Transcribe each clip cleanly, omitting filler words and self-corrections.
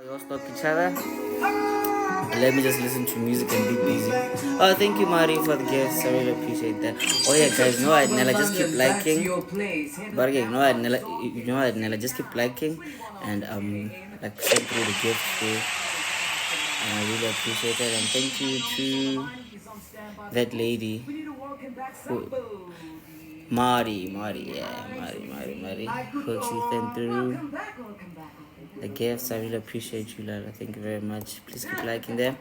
You all stop each other. Let me just listen to music and be busy. Oh, thank you, Mari, for the gifts. I really appreciate that. Oh yeah, guys, you know what, Nella, just keep liking. But again, you know what, Nella, just keep liking and like send through the gifts too. And I really appreciate that. And thank you to that lady, who, Mari, who she sent through the gifts. I really appreciate you, Lala. Thank you very much. Please keep liking them.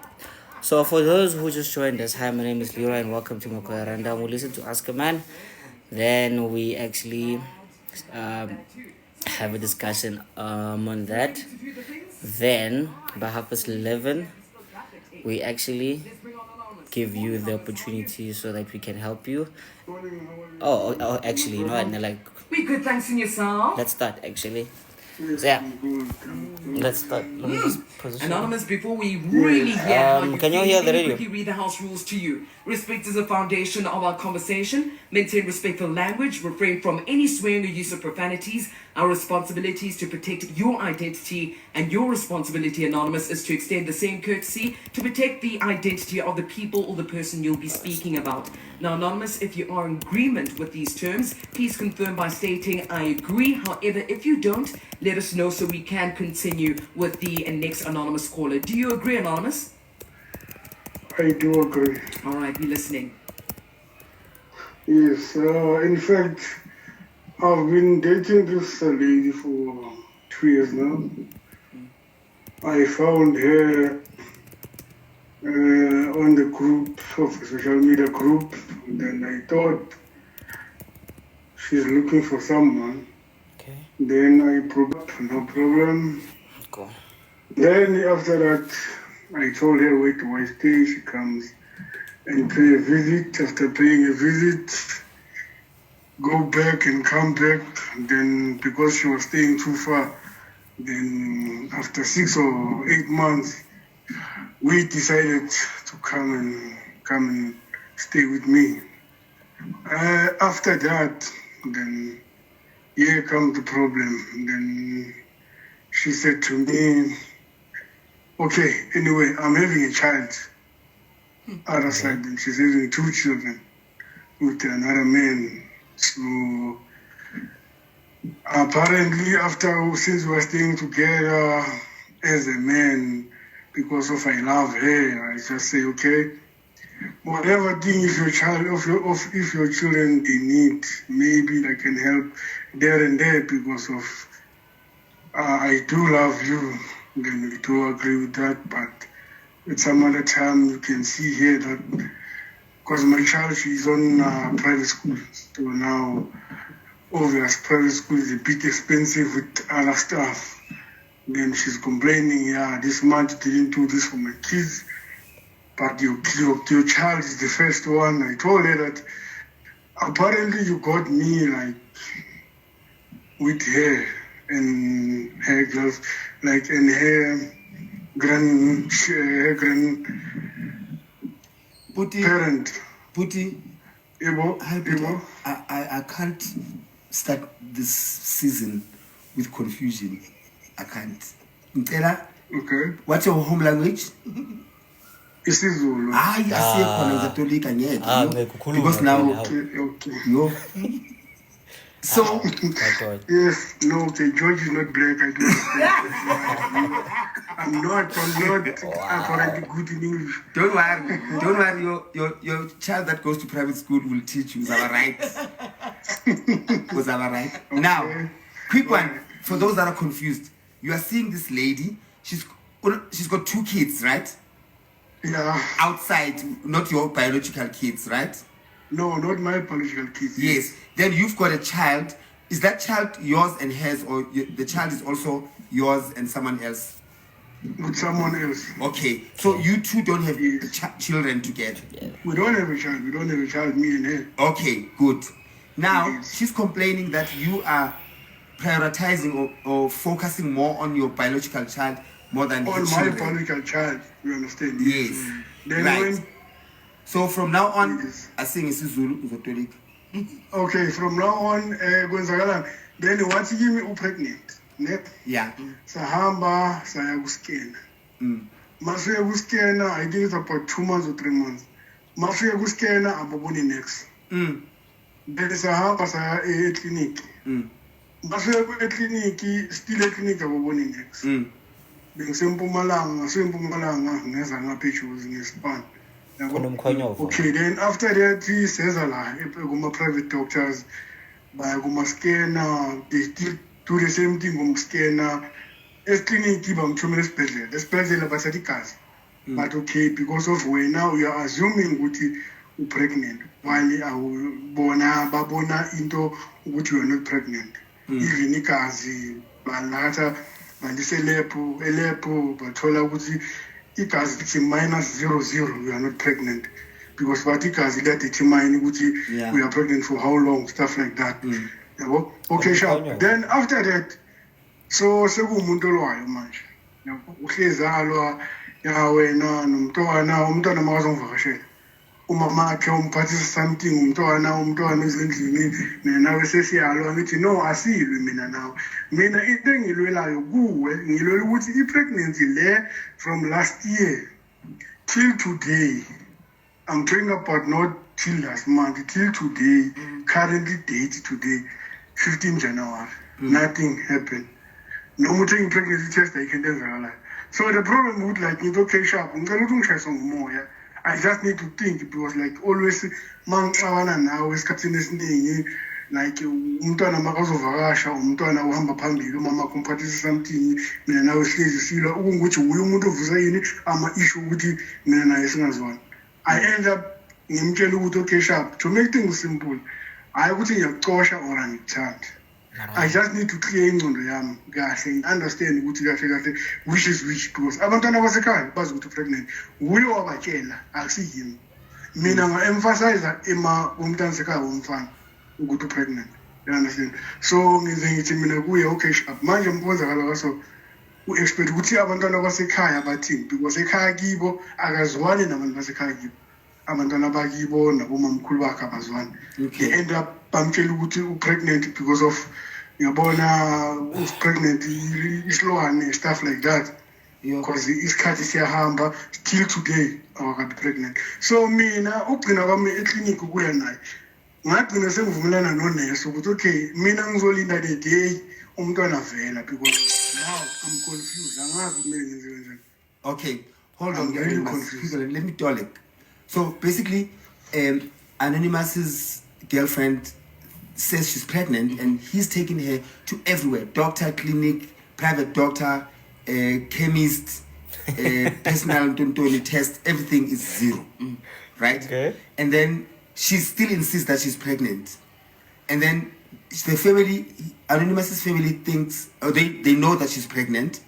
So for those who just joined us, hi, my name is Leroy and welcome to Makoya Random. We'll listen to Ask a Man. Then we actually have a discussion on that. Then by 11:30, we actually give you the opportunity so that we can help you. Actually, you know what? Like, we good, thanks in yourself. Let's start actually. So yeah, let's start. Let me just position. Anonymous, before we really hear how you can you hear the radio? Quickly read the house rules to you. Respect is the foundation of our conversation. Maintain respectful language. Refrain from any swearing or use of profanities. Our responsibility is to protect your identity, and your responsibility, Anonymous, is to extend the same courtesy to protect the identity of the people or the person you'll be speaking about. Now, Anonymous, if you are in agreement with these terms, please confirm by stating, I agree. However, if you don't, let us know so we can continue with the next Anonymous caller. Do you agree, Anonymous? I do agree. All right, we're listening. Yes, in fact, I've been dating this lady for 2 years now. I found her on the group, of social media group. And then I thought she's looking for someone. Okay. Then I probed, no problem. Cool. Then after that, I told her where do I stay. She comes and pay a visit. After paying a visit, go back and come back. Then because she was staying too far, then after 6 or 8 months, we decided to come and stay with me. After that, then here comes the problem. Then she said to me, okay, anyway, I'm having a child. Other side, then she's having 2 children with another man. So apparently, since we were staying together as a man, because of I love her, I just say, okay, whatever thing if your children they need, maybe I can help there and there because of I do love you. Then we do agree with that, but at some other time you can see here that because my child, she's on private school, so now obvious private school is a bit expensive with other stuff. Then she's complaining, yeah, this month didn't do this for my kids, but your child is the first one. I told her that apparently you got me like with her and her girls, like and her grand parent. Puti, I can't start this season with confusion. I can't. Ntela, Okay. what's your home language? isiZulu. Because now, Okay. no. So, Yes, no, okay, George is not black, I do understand. I'm not apparently good in English. don't worry. Your child that goes to private school will teach you. Was I right? Was I right? Okay. Now, quick one for those that are confused. You are seeing this lady. She's got 2 kids, right? Yeah. Outside, not your biological kids, right? No, not my biological kids. Yes. Then you've got a child. Is that child yours and hers, or the child is also yours and someone else? With someone else. Okay. So you two don't have children together. We don't have a child. We don't have a child, me and her. Okay, good. Now, Yes. she's complaining that you are prioritizing or focusing more on your biological child more than her On my children. biological child, you understand? Yes. Then Right. So from now on, Yes. I sing isiZulu uzotolika. Okay, from now on, kwenzakalani? Then what give me pregnant? ne Yeah. sahamba saya kuskena mafika kuskena I think it's about 2 months or 3 months mafika kuskena ababoni next then sahamba saya eclinic mafika eclinic still eclinic ababoni next ngisempumalanga ngeza ngapha eJozi ngespan Kunomkhonyovu. okay then after that seza la kuma-private doctors baya kuma-scanner they still do the same thing ngomscanner esikliniki bangithumela esibhedlela bathatha igazi but okay because of wena you are assuming ukuthi u-pregnant while babona into ukuthi you are not pregnant even igazi balatha elebhu bathola ukuthi igazi lithi -00 you are not pregnant because bathi igazi liyadetermine ukuthi we are pregnant for how long, stuff like that. Yabo? Okay, sharp. Then after that, so sekuwumuntu olwayo manje. Yabo? Uhlezalwa ya wena umntwana makazongivakashela. Umama akhe umphathisa something umntwana ezindlini nawe sesiyalwa ngithi no asilwe mina into engilwelayo kuwe ngilwela ukuthi i-pregnancy le from last year till today I'm talking about not till last month till today currently date today 15 January nothing happened no more taking pregnancy test I can tell. So the problem would like it okay sharp ngicela ukuthi ngishayise ngomoya I just need to think because like always mangixabana nawe esikhathini esiningi like umntwana makazovakasha umntwana uhamba phambili umama kumphathisa something mina nawe sihlezi silwa ukuthi uye umuntu ovusa yini ama-issue ukuthi mina naye singazwani I end up ngimtshela ukuthi okay sharp to make things simple hayi ukuthi ngiyakucosha or angikuthandi I just need to clear ingcondo yami kahle understand ukuthi kahle which is which because abantwana abasekhaya bazi ukuthi pregnant uye wabatshela akusiyimi mina nga-emphasize umntwana sekhaya womfana ukuthi pregnant you understand so ngize ngithi mina kuye okay sharp manje mponzakala kaso u-expect ukuthi abantwana basekhaya bathini because ekhaya kibo akazwani nabantu basekhaya kibo abantwana bakibo nabomamkhulu bakhe abazwani they end up bamtshela ukuthi u-pregnant because of yabona pregnant isilwane stuff like that because isikhathi siyahamba till today awakabi pregnant so mina ugcina kwami eclinic ukuya naye ngagcina sengivumelana nonesi ukuthi okay mina ngizolinda the day umntwana vela because now I'm confused angazi kumele ngenze kanjani. Okay, hold on. I'm really confused. Let me tell it. So basically, Anonymous's girlfriend says she's pregnant and he's taking her to everywhere. Doctor, clinic, private doctor, chemist, personal test, everything is 0. Right? Okay. And then she still insists that she's pregnant. And then the family, Anonymous's family thinks, or they know that she's pregnant,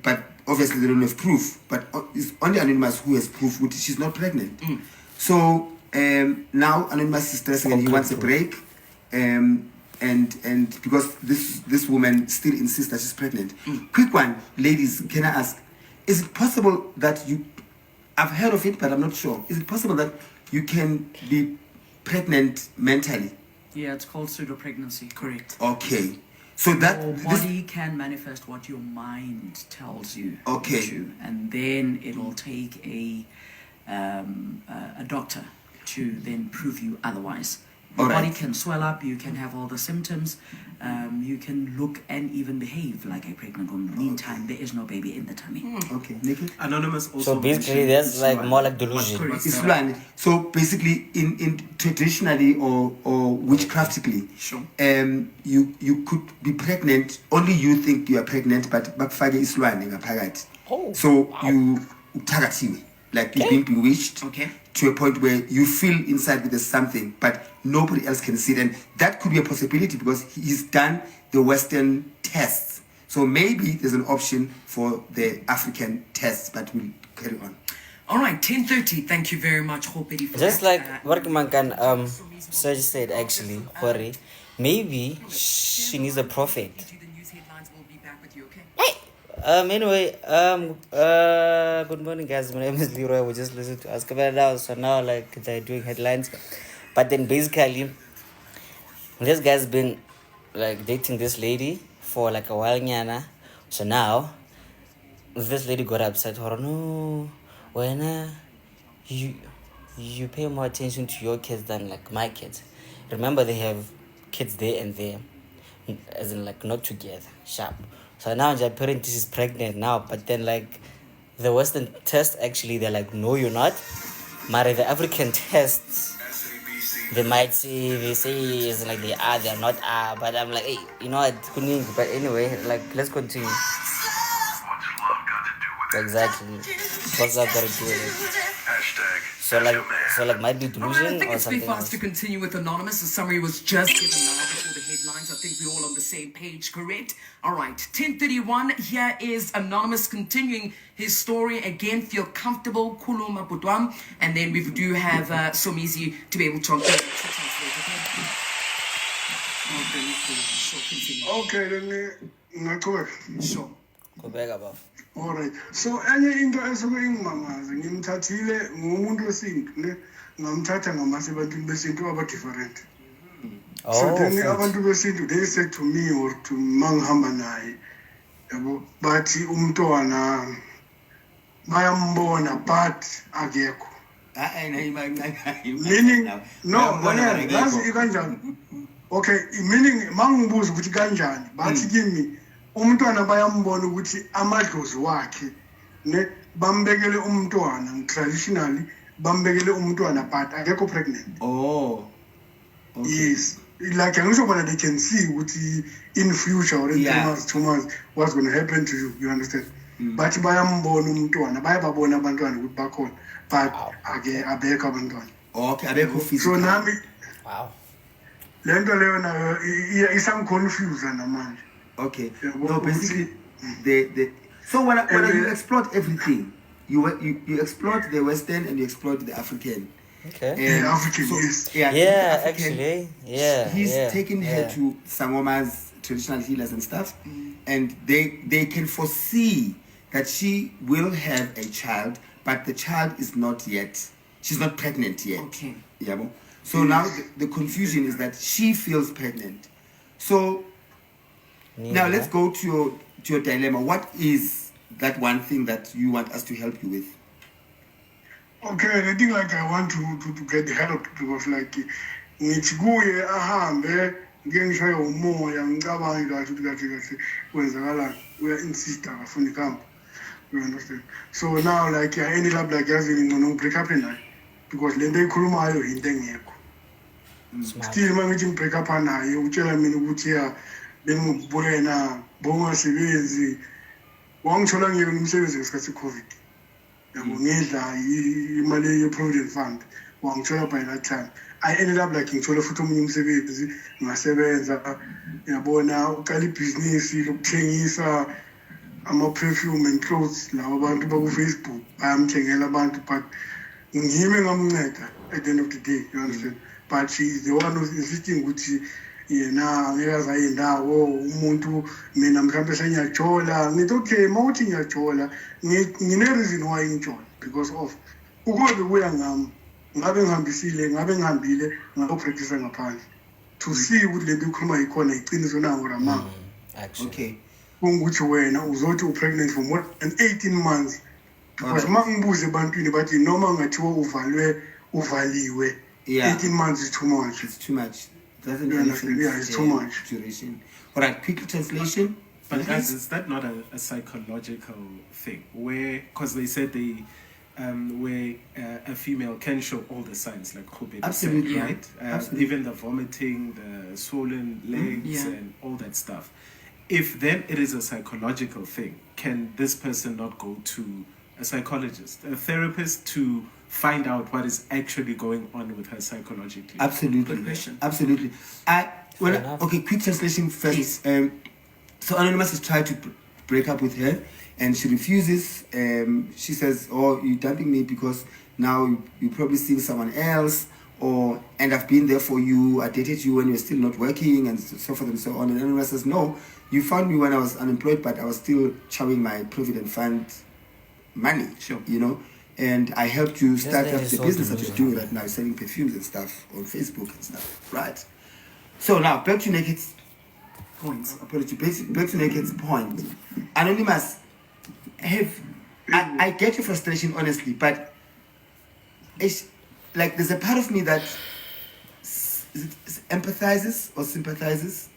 but obviously they don't have proof. But it's only Anonymous who has proof that she's not pregnant. So now Anonymous is stressing and he wants a break. And because this woman still insists that she's pregnant. Quick one, ladies, can I ask, is it possible that I've heard of it, but I'm not sure. Is it possible that you can be pregnant mentally? Yeah, it's called pseudo-pregnancy, correct. Okay. So that your body can manifest what your mind tells you. Okay. To, and then it'll take a doctor to then prove you otherwise. Your body can swell up, you can have all the symptoms, you can look and even behave like a pregnant woman. Meantime, there is no baby in the tummy. Okay, Nikki? Anonymous also. So basically, that's like more like delusion. It's blind. So basically, in traditionally or witchcraftically, Sure. You could be pregnant. Only you think you are pregnant, but bakufake isilwane ngaphakathi. Oh, So you uthakathiwe, like you've been bewitched. Okay. To a point where you feel inside that there's something, but nobody else can see it. And that could be a possibility because he's done the Western tests. So maybe there's an option for the African tests, but we'll carry on. All right, 10:30. Thank you very much, Hopedi, for just that. like what Mankan Serge said actually, Hori, maybe she needs a prophet. The news headlines will be back with you, okay? Anyway, good morning guys, my name is Leroy. We just listened to Ask About Now, so now like they're doing headlines. But then basically this guy's been like dating this lady for like a while nyana. So now this lady got upset. Or no, when you pay more attention to your kids than like my kids. Remember, they have kids there and there, as in like not together. Sharp. So now the parent is pregnant now, but then like the Western test actually they're like, no, you're not. But the African tests they might say is like they're not but I'm like, hey, you know what, but anyway, like let's continue. Exactly. What's that got to do with it? So like might be delusion I think or it's something pretty fast else. to continue with Anonymous. The summary was just given now before the headlines. I think we're all on the same page, correct? All right, 10:31. Here is Anonymous continuing his story. Again, feel comfortable, kuluma budwam. And then we do have Somizi to be able to translate. Sure, continue. Okay, then ngaqhubeka. Sure. Go back above. Alright. So enye into esuke ingimamaza ngimthathile ngumuntu wesintu ne ngamthatha ngamase abantu besintu aba-different. So then abantu besintu they said to me or to mangihamba naye yabo bathi umntwana bayambona but akekho. Meaning no, yazi ikanjani. Okay, meaning mangibuza ukuthi kanjani bathi kimi umntwana bayambona ukuthi amadlozi wakhe ne bambekele umntwana traditionally bambekele umntwana but akekho pregnant. Oh, okay. Yes, like angisho they can see ukuthi in future or in 2 months what's going to happen to you understand. But bayambona umntwana bayababona abantwana ukuthi bakhona but abekho abantwana. Okay, abekho physical. So nami Wow. lento leyo nayo isangiconfuse namanje. Okay. No, basically, so when you explored everything, you explored the Western and you explored the African. Okay. African, so, yes. Yeah, Actually, yeah. He's taken her to Sangoma's traditional healers and stuff, and they can foresee that she will have a child, but the child is not yet. She's not pregnant yet. Okay. Yeah. So now the confusion is that she feels pregnant. So. Now let's go to your dilemma. What is that one thing that you want us to help you with? Okay, I think like I want to get help because like ngithi kuye ahambe ngengishaye umoya ngicabange kahle kwenzakalani uya insist akafuni kamp. You understand? So now like I ended up like having no break up naye because lento ikhulumayo into engekho. Still mangithi break up naye utshela mina ukuthi ya bengibuyena bongasebenzi wangithola ngiyeke umsebenzi ngesikhathi COVID. Yabo ngidla imali ye-provident fund wangithola by that time. I ended up like ngithola futhi omunye umsebenzi ngasebenza yabona uqala ibhizinisi lokuthengisa ama-perfume and clothes lawo abantu baku-Facebook bayamthengela abantu but ngime ngamnceda at the end of the day, you understand. But she's the one who's insisting ukuthi yena ngeke ayindawo umuntu mina mhlawumbe sengiyajola ngithi okay mawuthi ngiyajola ngine-reason why ngijola because of ukube kuya ngami ngabe ngihambile ngayopractice ngaphandle to see ukuthi lento ikhuluma yikhona iqiniso nawo ramanga. Okay. Kungukuthi wena uzothi upregnant for more than 18 months because mangibuze ebantwini bathi noma ngathiwa uvaliwe 18 months is too much. It's too much. Doesn't it's too much duration. All right, quick translation. But guys, is that not a psychological thing? Where, because they said where a female can show all the signs, like Khubedi Absolutely, said, right? Absolutely. Even the vomiting, the swollen legs, and all that stuff. If then it is a psychological thing, can this person not go to a psychologist, a therapist, to find out what is actually going on with her psychologically? Absolutely. Good question. Absolutely. Okay, quick translation first. So Anonymous has tried to break up with her and she refuses. She says, oh, you're dumping me because now you probably seeing someone else, and I've been there for you, I dated you when you're still not working, and so forth and so on. And Anonymous says, no, you found me when I was unemployed, but I was still chowing my provident fund money, Sure. you know, and I helped you start up the so business that you're doing right now, selling perfumes and stuff on Facebook and stuff, right? So now back to naked points. Apology. Back to Naked's point. Anonymous, I get your frustration, honestly, but it's like there's a part of me that empathizes or sympathizes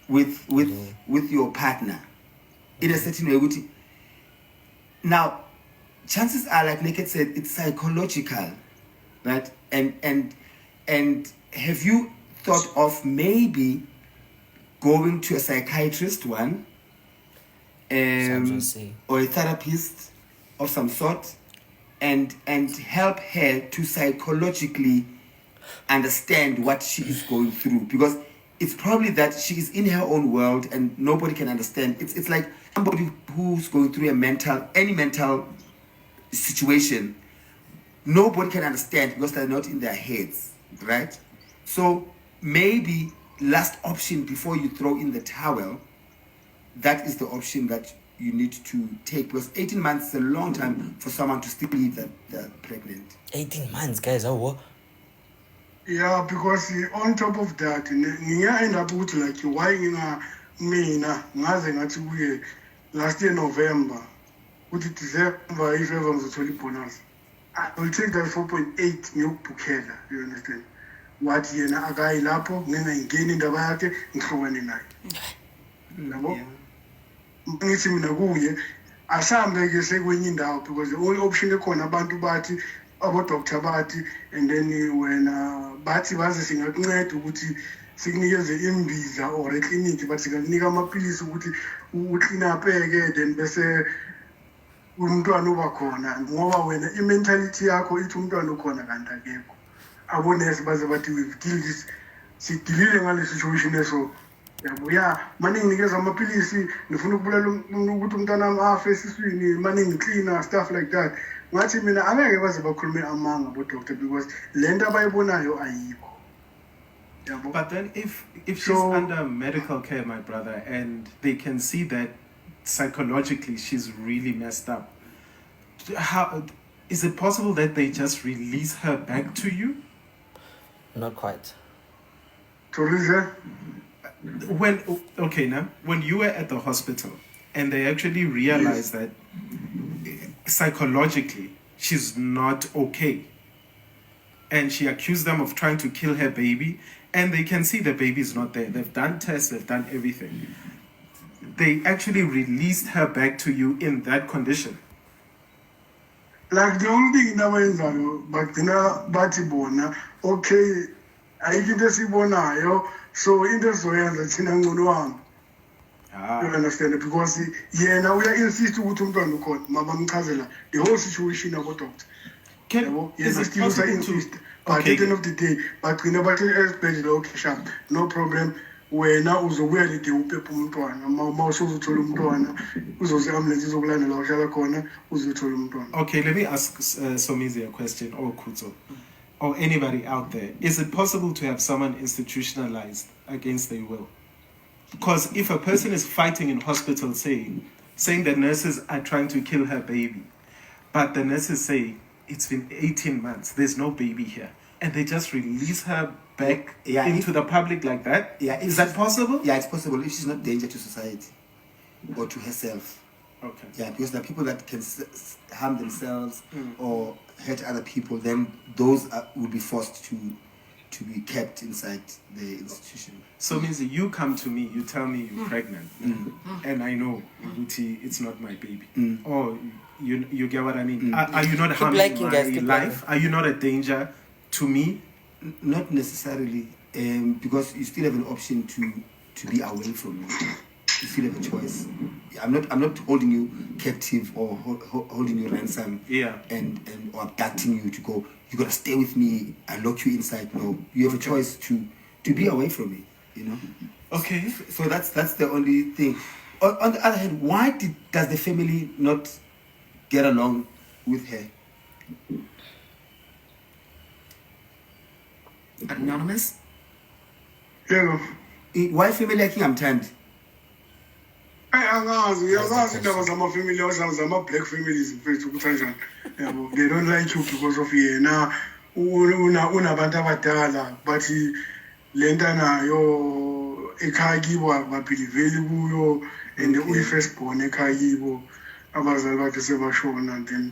with your partner in a certain way. Now, chances are, like Naked said, it's psychological, right? And have you thought of maybe going to a psychiatrist, one, or a therapist of some sort, and help her to psychologically understand what she is going through? Because it's probably that she is in her own world and nobody can understand. It's like somebody who's going through any mental situation. Nobody can understand because they're not in their heads, right? So maybe last option before you throw in the towel, that is the option that you need to take, because 18 months is a long time for someone to still believe that they're pregnant. 18 months, guys. Oh, what? Yeah, because on top of that, niya end up with like why mina ngaze ngathi kuye last year November, ukuthi December if ever ngizothola bonus, I will take that 4.8 ngiyokubhukhela, you understand? Wathi yena akayi lapho ngingayingeni indaba yakhe ngihlukane naye. Yabo? Ngithi mina kuye asambe ke sekwenye indawo, because the only option ekhona abantu bathi abo-doctor bathi, and then wena bathi baze singakunceda ukuthi sikunikeze imbiza or ekliniki, but singakunika amapilisi ukuthi uclean-up-eke, then bese umntwana uba khona, ngoba wena i-mentality yakho ithi umntwana ukhona kanti akekho. Abonesi baze bathi sidilile ngale situation eso. Yabo, ya manje nginikeza amapilisi, ngifuna ukubulala ukuthi umntwana wami afe esiswini, manje ngicleana, stuff like that. Ngathi mina angeke baze bakhulume amanga bo-doctor, because le nto abayibonayo ayikho. Yabo. But then if she's under medical care, my brother, and they can see that psychologically she's really messed up, how is it possible that they just release her back to you? Not quite. Teresa? When you were at the hospital and they actually realized that psychologically she's not okay, and she accused them of trying to kill her baby, and they can see the baby is not there, they've done tests, they've done everything, they actually released her back to you in that condition. Like the only thing nabayenzayo bagcina bathi bona, okay, ayikho into esibonayo, so into ezoyenza thina ngcono wami. You understand? Because yena uya-insist ukuthi umntwana ukhona, mabamchazela the whole situation abo-doctor. Is it possible insist, but at the end of the day bagcina bathi esibhedlela, okay sharp, no problem, wena uzobuya lide uphephe umntwana, ma usuzothola umntwana uzoze ambulance izokulandela la uhlala khona uzothola umntwana. Okay, let me ask Somizi a question, or Kutso, or anybody out there. Is it possible to have someone institutionalized against their will? Because if a person is fighting in hospital saying that nurses are trying to kill her baby, but the nurses say it's been 18 months, there's no baby here, and they just release her back into the public like that? Yeah, is that possible? Yeah, it's possible if she's not a danger to society or to herself. Okay. Yeah, because there are people that can harm themselves or hurt other people, then those will be forced to be kept inside the institution. So means you come to me, you tell me you're pregnant, and I know it's not my baby. Or you get what I mean? Are you not harming my life? Are you not a danger to me? Not necessarily, because you still have an option to be away from me. You still have a choice. I'm not holding you captive or holding you ransom. Yeah. And or abducting you to go. You gotta stay with me. I lock you inside. No, you have a choice to be away from me. You know. Okay. So that's the only thing. On the other hand, why does the family not get along with her? Anonymous? Yeah. Why family like I'm turned? Angazi indaba zamafamily zama-black families mfethu ukuthi kanjani. Yabo, they don't like you because of yena unabantu abadala, but le nto nayo ekhaya kibo ababhiliveli kuyo and uyi-first born ekhaya kibo abazali bakhe sebashona and then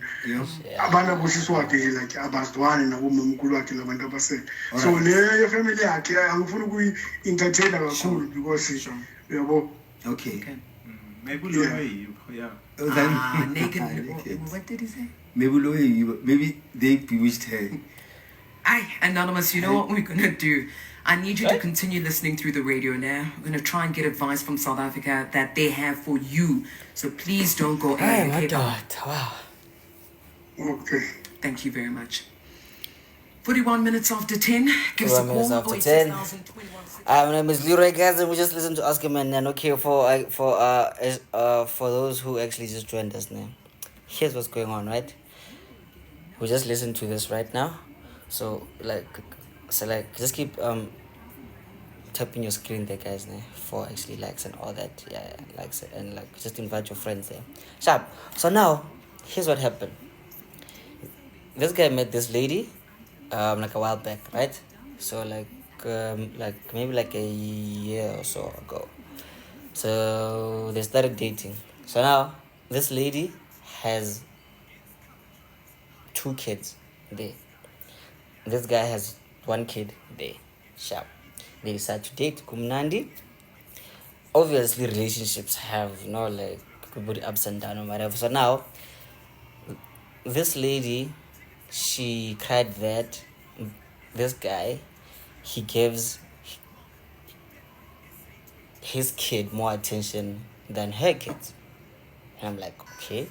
abantu abosiswakhe like abazwani nabomamkhulu wakhe labantu abasele so leyo family yakhe angifuni ukuyi-entertaina kakhulu because uyabo Okay. Maybe Loyi, yeah. Naked. What did he say? Maybe they bewitched her. Aye, Anonymous, you know what we're gonna do? I need you to continue listening through the radio now. We're gonna try and get advice from South Africa that they have for you. So please don't go Hey, my Cape Town. God. Wow. okay. Thank you very much. 41 minutes after 10. Give us a 41 minutes call. after 10. 086,021. My name is LeeRoy, guys, and we just listened to Ask Him and okay for those who actually just joined us now. Here's what's going on, right? We just listened to this right now. So just keep tapping your screen there, guys, for actually likes and all that. Yeah, likes and like just invite your friends there. Sharp. So now here's what happened. This guy met this lady like a while back, right? So like maybe like a year or so ago. So they started dating. So now this lady has 2 kids there. This guy has 1 kid there. Sharp. They decide to date. Kumnandi. Obviously relationships have like ups and downs or whatever. So now this lady, she cried that this guy, he gives his kid more attention than her kids. And I'm like, okay.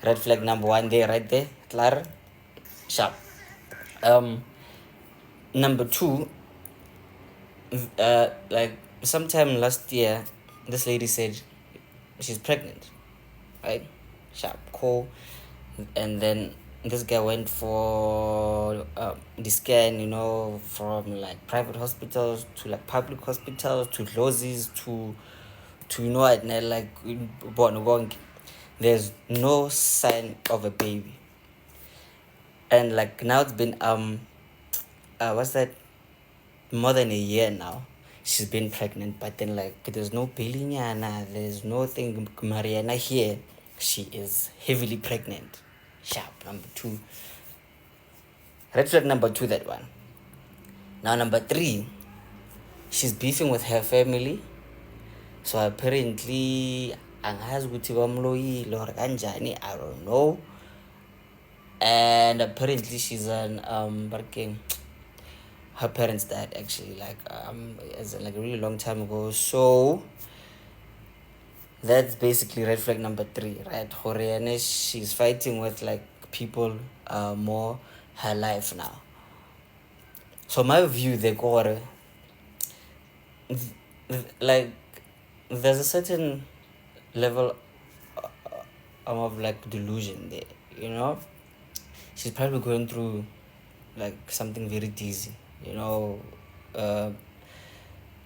Red flag number 1 there, right there. Clara. Sharp. Number 2, like sometime last year, this lady said she's pregnant. Right? Sharp. Cool. And then this guy went for the scan, from like private hospitals to like public hospitals to Lozis to like born. There's no sign of a baby. And like now it's been what's that? More than a year now. She's been pregnant, but then like there's no Belinyana, there's nothing Mariana here. She is heavily pregnant. Sharp. Number 2. Red flag number 2, that one. Now number 3, she's beefing with her family. So apparently angazi ukuthi bamloyile or kanjani, I don't know. And apparently she's an her parents died actually like as like a really long time ago. So that's basically red flag number 3, right? Horiane, she's fighting with like people more her life now. So my view, they got like there's a certain level of like delusion there, she's probably going through like something very dizzy,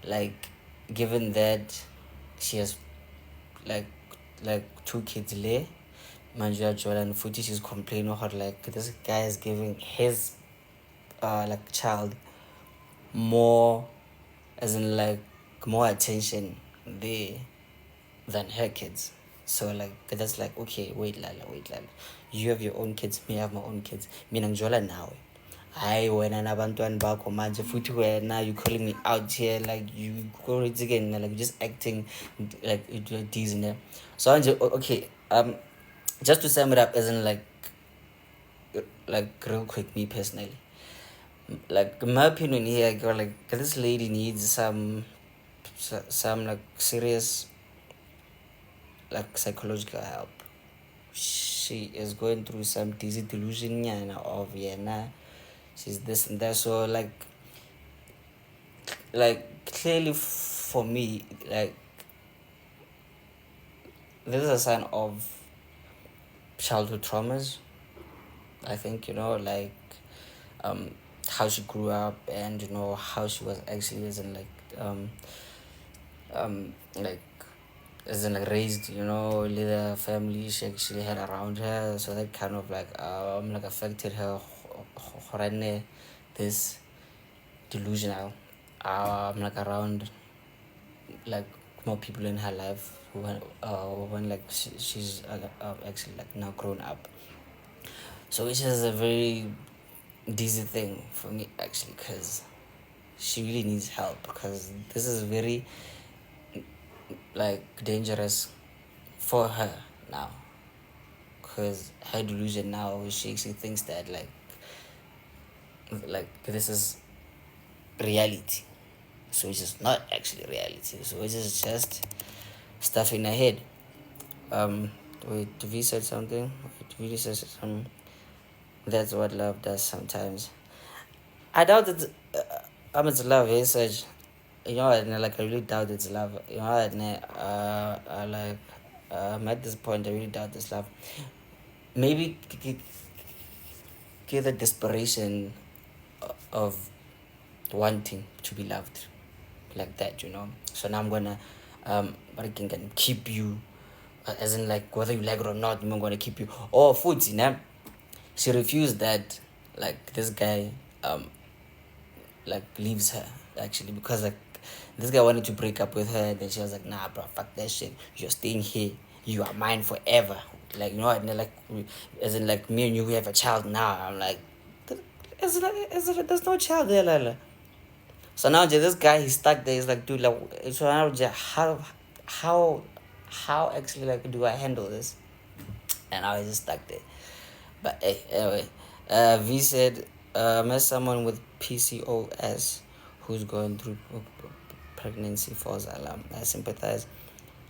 like given that she has like 2 kids there, Manjua Jordan Futi, she's complaining how like this guy is giving his like child more, as in like more attention there than her kids. So like that's like, okay, wait lala, you have your own kids, me have my own kids, mina ngijola nawe. Hayi wena nabantwana bakho manje futhi wena you calling me out here like you already again like just acting like you're Disney. So okay, just to sum it up, as in like real quick, me personally, like my opinion here, girl, like this lady needs some like serious like psychological help. She is going through some dizzy delusion of she's this and that. So like clearly for me, like this is a sign of childhood traumas. I think, like how she grew up and how she was actually as in like as in like raised, the family she actually had around her. So that kind of like affected her this delusional like around like more people in her life when like she's actually like now grown up. So which is a very dizzy thing for me actually, because she really needs help, because this is very like dangerous for her now, because her delusion now, she actually thinks that like this is reality, so which is not actually reality, so which is just stuff in her head. Wait, V said something. Wait, V said something. That's what love does sometimes. I doubt it's it's love, eh, such. You know what, like I really doubt it's love. You know what, like I'm at this point, I really doubt it's love. Maybe get the desperation of wanting to be loved like that, you know. So now I'm gonna but I can keep you, as in like whether you like it or not, I'm gonna keep you. Oh, food, you know. She refused that, like this guy like leaves her actually, because like this guy wanted to break up with her, and then she was like, nah bro, fuck that shit, you're staying here, you are mine forever, like, you know. And then like as in like me and you, we have a child now. I'm like, there's no child there, Lala. So now this guy, he's stuck there. He's like, dude, like, so now how how actually like do I handle this? And I was just stuck there. But anyway, V said, as someone with PCOS who's going through pregnancy false alarm, I sympathize.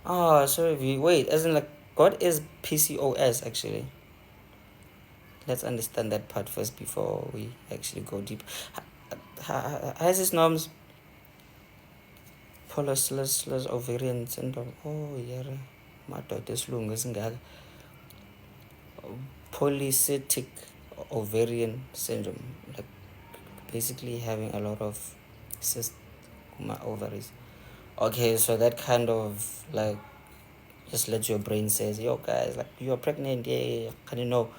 Oh, sorry, V. Wait, as in like, what is PCOS actually? Let's understand that part first before we actually go deep. Has this norms polycystic ovarian syndrome? Oh, yeah. Madoda esilungu esingaka. Polycystic ovarian syndrome, like basically having a lot of cysts in my ovaries. Okay, so that kind of like just let your brain says, yo guys, like you're pregnant, yeah, can you know?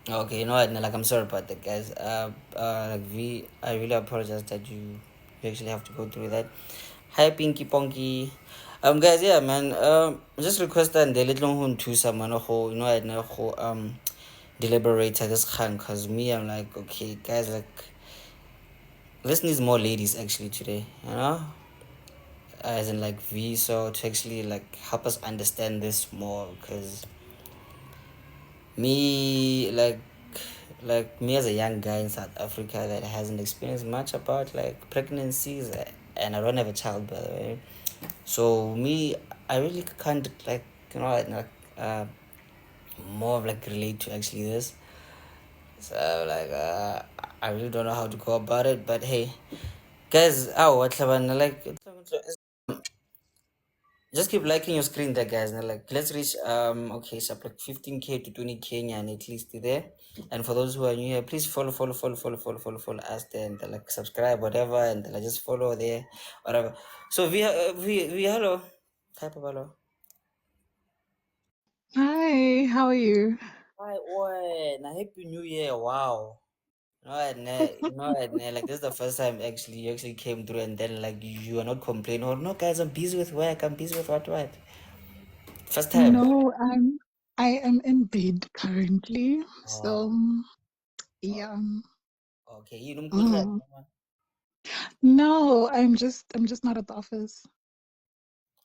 Okay, you know what? Like I'm sorry about that, guys. Like I really apologize that you actually have to go through that. Hi, Pinky Ponky. Guys, yeah, man. Just request that the little one to someone who you know I know who deliberator this can, cause me, I'm like, okay, guys, like this needs more ladies actually today, you know, as in like V, so to actually like help us understand this more, because me like me as a young guy in South Africa that hasn't experienced much about like pregnancies, and I don't have a child, by the way. So me, I really can't like, you know, like more of like relate to actually this. So like I really don't know how to go about it, but hey, guys, what like just keep liking your screen there, guys. And like let's reach okay, so like 15K to 20K and at least there. And for those who are new here, please follow us there, and like subscribe, whatever, and like just follow there, whatever. So we hello. Type of hello. Hi, how are you? Hi, oi, na happy new year, wow. No, like this is the first time actually you actually came through, and then like you are not complaining, or no guys, I'm busy with work, I'm busy with what. First time. No, I am in bed currently. So Oh, oh, yeah. okay. You don't put that. Mm. No, I'm just not at the office.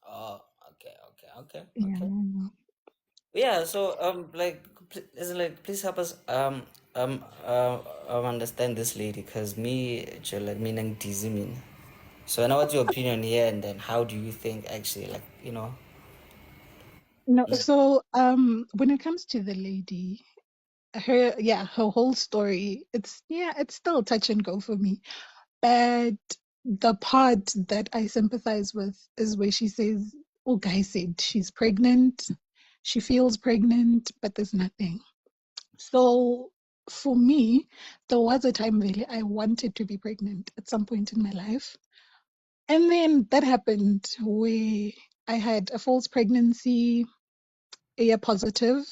Oh, okay. Yeah. Yeah, so like please help us understand this lady, because me like me nang dizzy mean. So now what's your opinion here, and then how do you think actually, like, you know? No, so when it comes to the lady, her whole story, it's still touch and go for me. But the part that I sympathize with is where she says, oh, guy said she's pregnant, she feels pregnant, but there's nothing. So for me, there was a time really I wanted to be pregnant at some point in my life. And then that happened where I had a false pregnancy, A positive,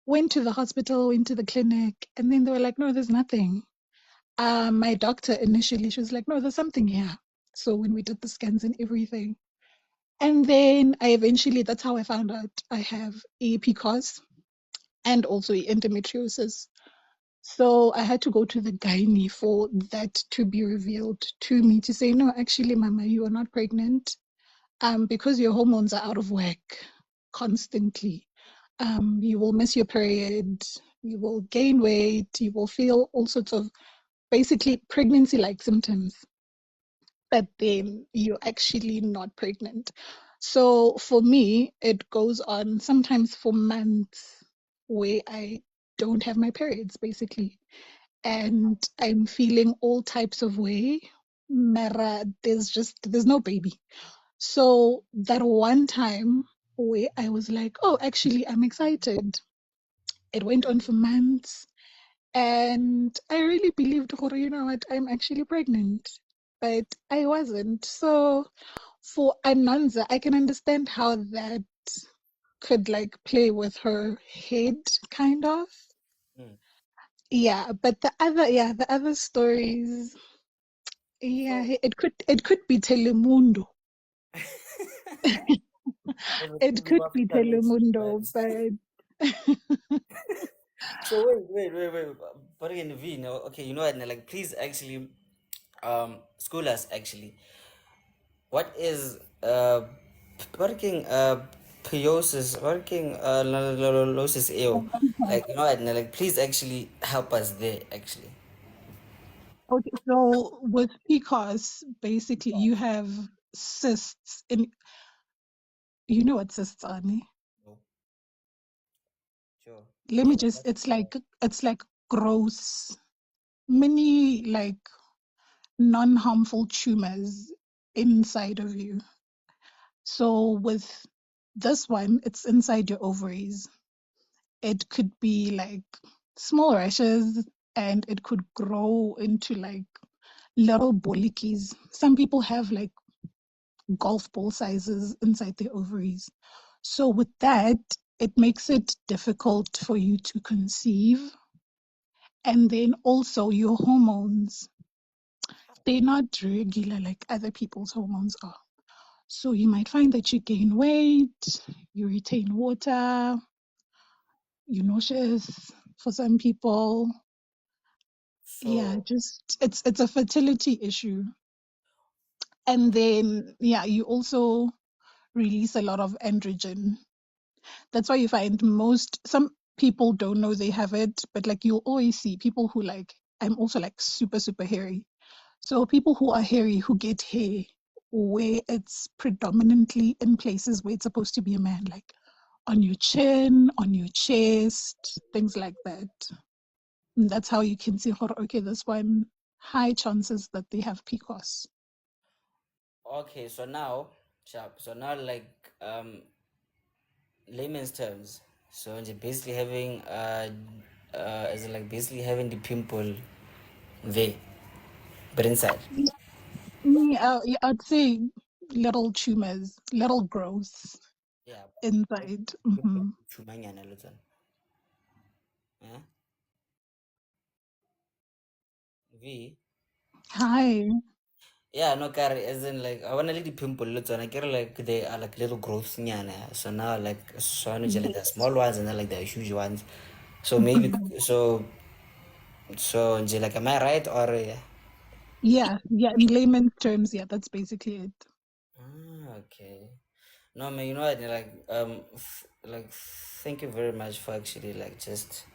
went to the hospital, went to the clinic, and then they were like, no, there's nothing. My doctor initially, she was like, no, there's something here. So when we did the scans and everything. And then that's how I found out I have a PCOS and also endometriosis. So I had to go to the gynae for that to be revealed to me to say, no, actually, Mama, you are not pregnant. Because your hormones are out of whack constantly. You will miss your period, you will gain weight, you will feel all sorts of basically pregnancy like symptoms, but then you're actually not pregnant. So for me, it goes on sometimes for months where I don't have my periods basically. And I'm feeling all types of way. Mara, there's no baby. So that one time where I was like, oh, actually, I'm excited. It went on for months. And I really believed, "Hore, you know what, I'm actually pregnant. But I wasn't. So for Ananza, I can understand how that could like play with her head, kind of. Mm. Yeah, but the other stories, yeah, So, it could be Telemundo. It could be Telemundo, but so wait. But again, V, no, okay, you know what? Like, please actually, school us actually. What is working piosis, working losis eo? Like, you know what? Like, please actually help us there actually. okay, so with PCOS, basically you have cysts in, you know what cysts are, ne? No, sure. Let me just, it's like gross, many like non-harmful tumors inside of you. So with this one, it's inside your ovaries. It could be like small rashes and it could grow into like little bollikies. Some people have like golf ball sizes inside their ovaries. So with that, it makes it difficult for you to conceive. And then also your hormones, they're not regular like other people's hormones are. So you might find that you gain weight, you retain water, you're nauseous for some people. Yeah, So, just it's a fertility issue. And then yeah, you also release a lot of androgen. That's why you find some people don't know they have it, but like you'll always see people who like, I'm also like super, super hairy. So people who are hairy who get hair where it's predominantly in places where it's supposed to be a man, like on your chin, on your chest, things like that. And that's how you can see, okay, this one, high chances that they have PCOS. okay, so now, sharp. So now, like, layman's terms. So you're basically having is it like basically having the pimple there, but inside. Yeah, I'd say little tumors, little growths Yeah. inside. Hmm. Chumanyana lutan. Yeah. V. Hi. Yeah, no car as in like I wanna the pimple lutan. I get like they are like little growths nyana. So now like so I know like the Yes. small ones and then like the huge ones. So maybe Mhm. so like am I right or Yeah, in layman's terms, yeah, that's basically it. okay. No, man, you know what? Like, thank you very much for actually like just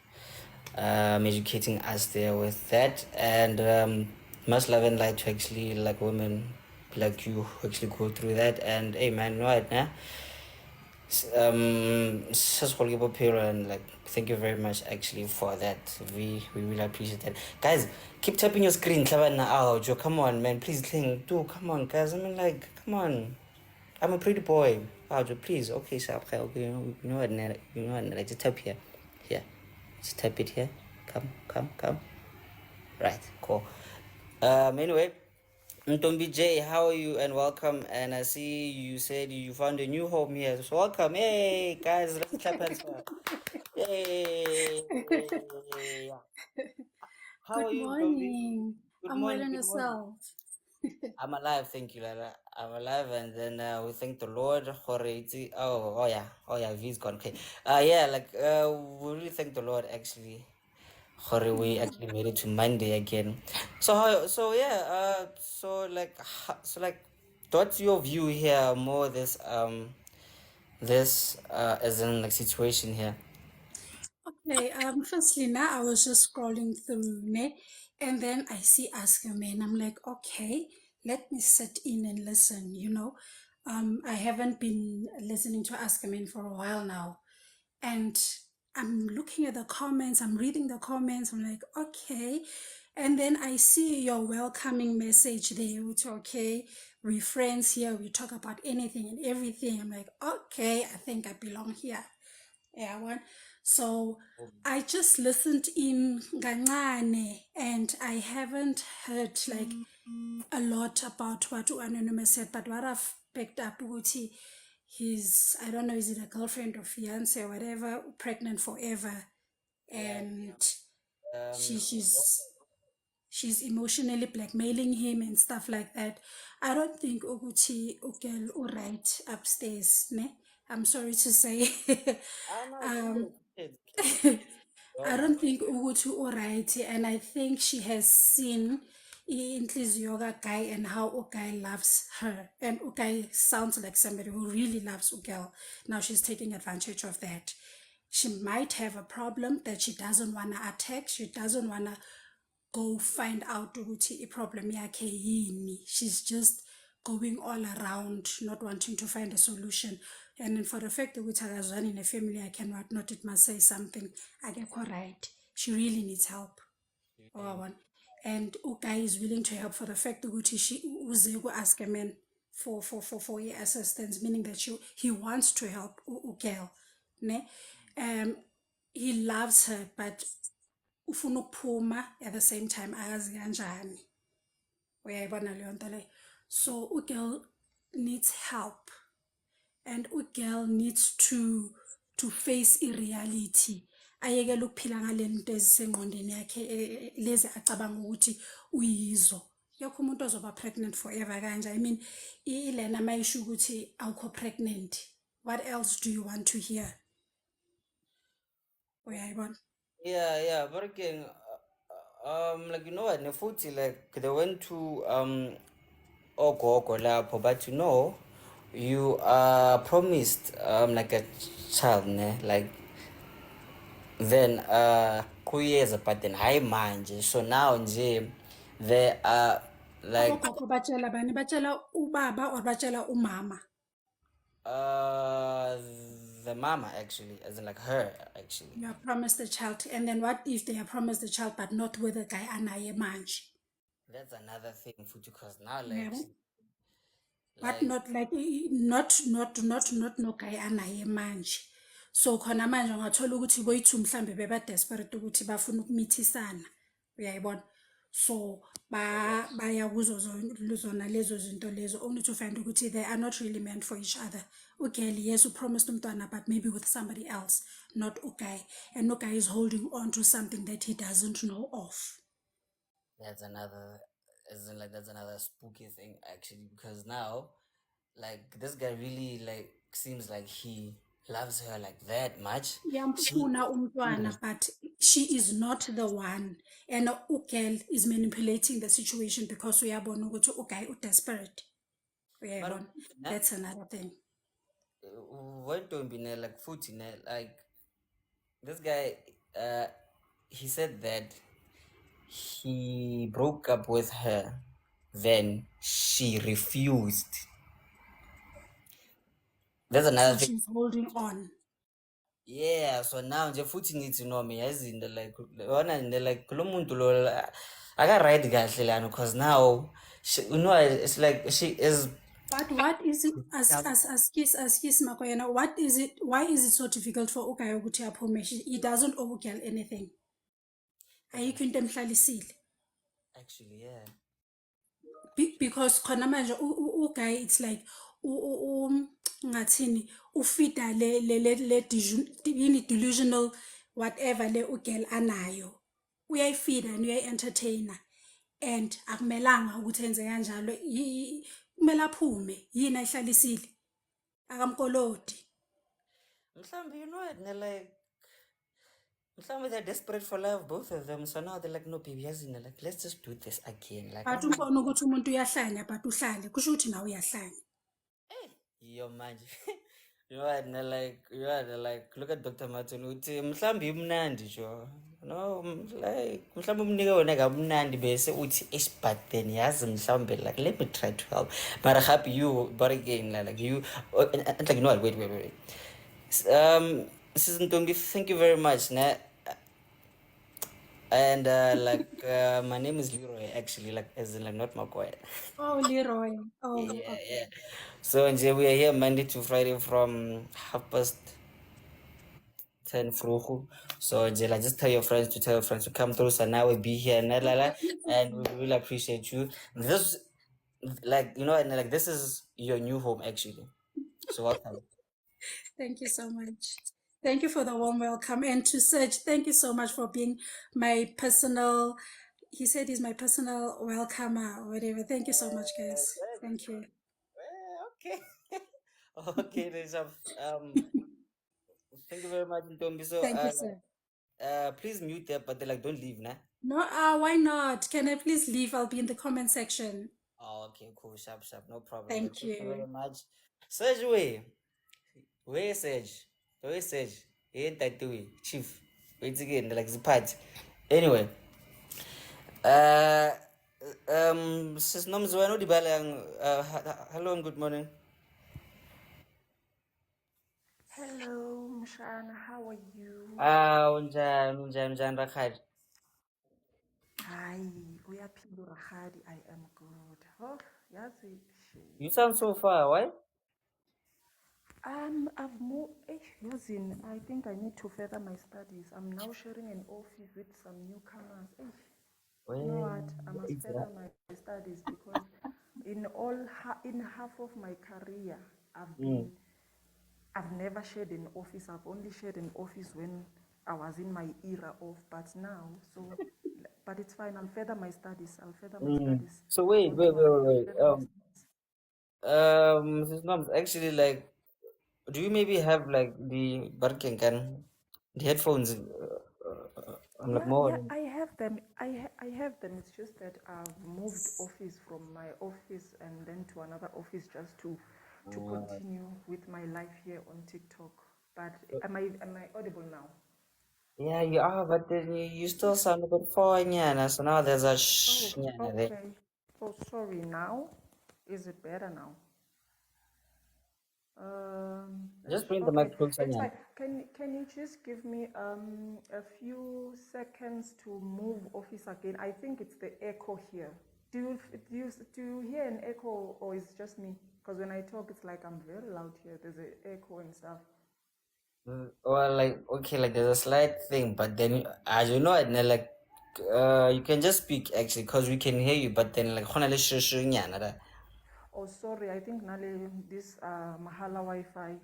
educating us there with that, and much love and light to actually like women like you who actually go through that. And hey, man, you know what? Nah? Such quality people and like thank you very much actually for that. We really appreciate that, guys. Keep tapping your screen, Clavana Joe. Come on, man, please, do come on, guys. I mean, like, come on. I'm a pretty boy. Joe, please. Okay, sir. Okay, okay. You know what? You know what? Like, just tap here, here. Just tap it here. Come. Right. Cool. Anyway. Ntombi J, how are you and welcome? And I see you said you found a new home here. So welcome. Hey guys, let's clap hands for her. Yay. How Good are you, Ntombi? morning. Good I'm well morning, and good morning. yourself. I'm alive, thank you, Lala. I'm alive, and then we thank the Lord. Oh yeah, V's gone. Okay, yeah, like we really thank the Lord actually. We actually made it to Monday again. So yeah, what's your view here? More this as in like situation here. Okay, firstly, now I was just scrolling through, ne, and then I see Ask a Man. I'm like, okay, let me sit in and listen, you know. I haven't been listening to Ask a Man for a while now. And I'm looking at the comments, I'm reading the comments, I'm like, okay. And then I see your welcoming message there, which, okay, we're friends here, we talk about anything and everything. I'm like, okay, I think I belong here. Yeah, one. So I just listened in Ganane and I haven't heard like a lot about what Anonymous said, but what I've picked up, Uti, he's, I don't know, is it a girlfriend or fiance or whatever, pregnant forever. Yeah. And Um. she's emotionally blackmailing him and stuff like that. I don't think Uguti Ugel right upstairs, ne? I'm sorry to say. No, it's okay. um, It's okay. I Don't. don't think Uguti alright, and I think she has seen Intli's yoga guy and how Ugai loves her. And Ugai sounds like somebody who really loves Ugel. Now she's taking advantage of that. She might have a problem that she doesn't want to attack. She doesn't want to go find out ukuthi i-problem yakhe yini. She's just going all around, not wanting to find a solution. And then for the fact ukuthi akazwani ne-family yakhe and whatnot, it must say something akekho right. She really needs help. One. And Ukai is willing to help for the fact ukuthi she uze ask a man for assistance, meaning that he wants to help Ugel. Ne? He loves her, but ufuna ukuphuma at the same time akazi kanjani. Uyayibona leyo nto leyo. So ugirl needs help and ugirl needs to face i-reality. Ayekele ukuphila ngale nto ezisengqondweni yakhe lezi acabanga ukuthi uyizo. Yakho umuntu ozoba pregnant forever kanje. I mean, ilena mayisho ukuthi awukho pregnant. What else do you want to hear? Uyayibona? Yeah, but again, like you know what, Nefuti, like they went to Ogogo lapho, but you know, you are promised like a child, ne? Like then kuyeza, but then high manje. So now nje they are like Abogogo batshela bani? Batshela ubaba or batshela umama? uh the mama actually, as in like her actually. You are promised the child, and then what if they are promised the child but not with the guy anaye manje? That's another thing, Fuji, because now like Yebo. But like not like not no guy anaye manje. So khona manje ungathola ukuthi boyithu mhlambe beba desperate ukuthi bafuna ukumithisana. Uyayibona? So baya kuzo zona lezo zinto lezo only to find ukuthi they are not really meant for each other. Okay, yes, who promised umntwana but maybe with somebody else, not okay. And okay is holding on to something that he doesn't know of. that's another, as in like that's another spooky thing actually, because now like this guy really like seems like he loves her like that much. She Yamfuna umntwana, but she is not the one. And ugirl is manipulating the situation because uyabona ukuthi uguy desperate. but Uyayibona? That's another thing. went to be like Fuji, like this guy he said that he broke up with her, then she refused. That's So another thing. she's holding on. Yeah, so now nje futhi ngithi noma yazinto like yona nje like lo muntu lo aka right kahle lana, because now you know it's like she is. But what is it as kiss Makoyana, what is it, why is it so difficult for uguy ukuthi aphume? He doesn't owe ugirl anything. Ayikho into emhlalisile. Actually, yeah. Because khona manje uguy it's like ngathini ufida le delusional whatever le ugirl anayo uyayifida and uyayi-entertainer, and akumelanga ukuthi enze kanjalo. Kumele aphume yini ayihlalisile akamkolodi. Mhlambe, you know what, like mhlambe they're desperate for love, both of them. So now they're like, no, baby, yazini, like let's just do this again. Like, But umbona ukuthi umuntu uyahlanya but uhlale kusho ukuthi nawe uyahlanya. yo manje. You know what, like look at Dr. Martin uthi mhlambe imnandi jo. No, like mhlambe umnika wona kamnandi bese uthi but then yazi mhlambe like let me try to help. But happy you, but again like you and like you know what, wait. Mrs. Ntombi, thank you very much. And my name is Leroy actually, like as in like not McCoy. Oh, Leroy. Oh, Yeah. okay. So we are here Monday to Friday from 10 fruhu. So Jela, just tell your friends to come through. So now we'll be here and we really appreciate you. This like you know, and like this is your new home actually. So welcome. Thank you so much. Thank you for the warm welcome. And to Serge, thank you so much for being my personal, he said he's my personal welcomer or whatever. Thank you so much, guys. Thank you. Okay. Okay, there's thank you very much, Ntombi. So Thank you, sir. please mute there, but like don't leave now. No, why not? Can I please leave? I'll be in the comment section. Oh, okay, cool, sharp, no problem. Thank Thank you very you. much. Serge, where Serge? Where Serge? Ain't that way, Chief? Wait again, like the part. Anyway, sis Nomzwano Dibalang, hello and good morning. Hello, Mshana. How are you? Unjan Rakhad. Hi, uyaphila Rahadi. I am good. Oh, yazi. You sound so far, why? I've moved. Using. I think I need to further my studies. I'm now sharing an office with some newcomers. You know what? I must further my studies because in half of my career, I've never shared an office. I've only shared an office when I was in my era of, but now, but it's fine. I'll further my studies. So wait. Don't worry. Mrs. Noms, actually, like, do you maybe have like the Barkenkan, the headphones? I'm like more. Yeah, I have them. I have them. It's just that I've moved office from my office and then to another office just to continue with my life here on TikTok. But am I audible now? Yeah, you are, but then you still sound a bit far, nyana. So now there's a shh, nyana there. Okay. Oh, sorry. Now, is it better now? Just bring the Okay, mic closer, it's nyana. fine. Can you just give me a few seconds to move office again? I think it's the echo here. Do you hear an echo or is it just me? Because when I talk, it's like I'm very loud here. There's an echo and stuff. Well, like, okay, like there's a slight thing, but then as you know, and then, like, you can just speak actually, because we can hear you, but then like, honestly, shh, nyana da. Oh, sorry. I think Nale, this Mahala Wi-Fi,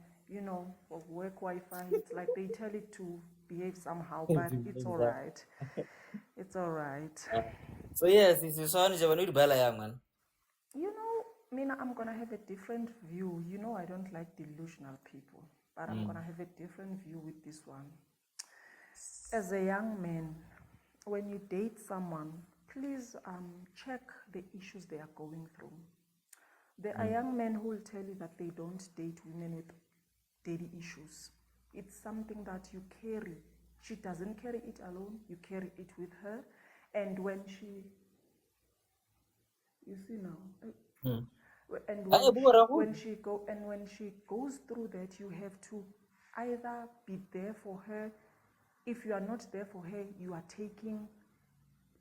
of work Wi-Fi, it's like they tell it to behave somehow, but it's all right. It's all right. So yes, it's Susan Javanu Bella young man. Mina, I'm gonna have a different view. I don't like delusional people, but I'm gonna have a different view with this one. As a young man, when you date someone, please check the issues they are going through. There are young men who will tell you that they don't date women with daddy issues. It's something that you carry. She doesn't carry it alone, you carry it with her. And when she, you see now, and when she goes through that, you have to either be there for her. If you are not there for her, you are taking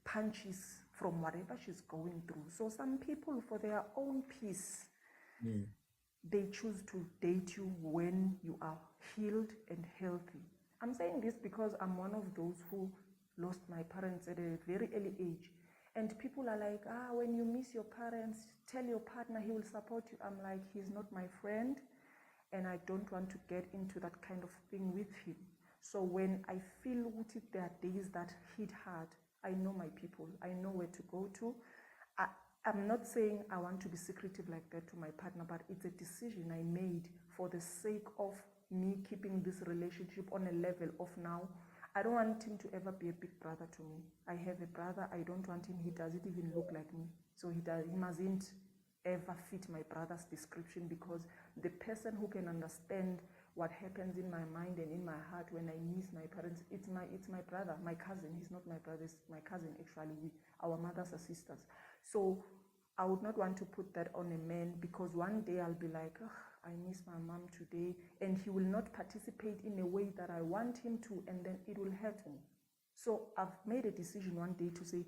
punches from whatever she's going through. So some people, for their own peace, they choose to date you when you are healed and healthy. I'm saying this because I'm one of those who lost my parents at a very early age. And people are like, when you miss your parents, tell your partner he will support you. I'm like, he's not my friend, and I don't want to get into that kind of thing with him. So when I feel there are days that hit hard, I know my people. I know where to go to. I'm not saying I want to be secretive like that to my partner, but it's a decision I made for the sake of me keeping this relationship on a level of now. I don't want him to ever be a big brother to me. I have a brother. I don't want him. He doesn't even look like me. So he mustn't ever fit my brother's description, because the person who can understand what happens in my mind and in my heart when I miss my parents, it's my brother, my cousin. He's not my brother, it's my cousin actually. Our mothers are sisters. So I would not want to put that on a man, because one day I'll be like, oh, I miss my mom today, and he will not participate in a way that I want him to, and then it will hurt me. So I've made a decision one day to say,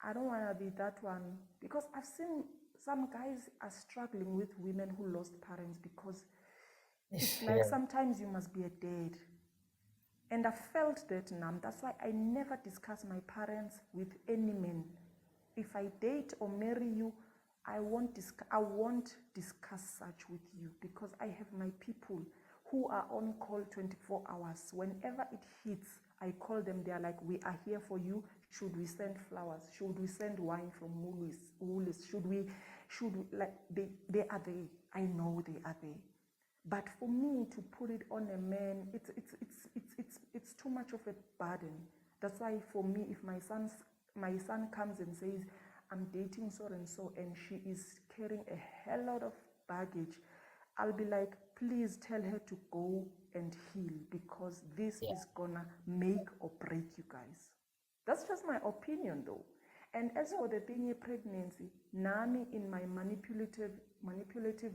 I don't want to be that one, because I've seen some guys are struggling with women who lost parents, because it's like sometimes you must be a dad. And I felt that now. That's why I never discuss my parents with any man. If I date or marry you, I won't discuss such with you, because I have my people who are on call 24 hours. Whenever it hits, I call them. They are like, we are here for you. Should we send flowers? Should we send wine from Woolies? Should we like, they are there. I know they are there. But for me to put it on a man, it's too much of a burden. That's why for me, if my son comes and says, I'm dating so and so, and she is carrying a hell lot of baggage, I'll be like, please tell her to go and heal, because this is gonna make or break you guys. That's just my opinion though. And as for the being a pregnancy, Nami, in my manipulative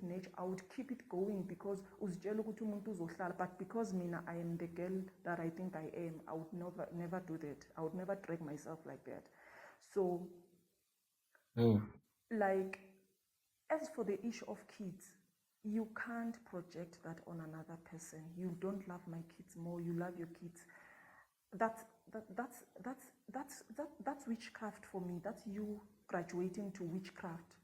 nature, I would keep it going, because but because Mina, I am the girl that I think I am, I would never do that. I would never drag myself like that. So, like, as for the issue of kids, you can't project that on another person. You don't love my kids more, you love your kids. That's witchcraft for me. That's you graduating to witchcraft.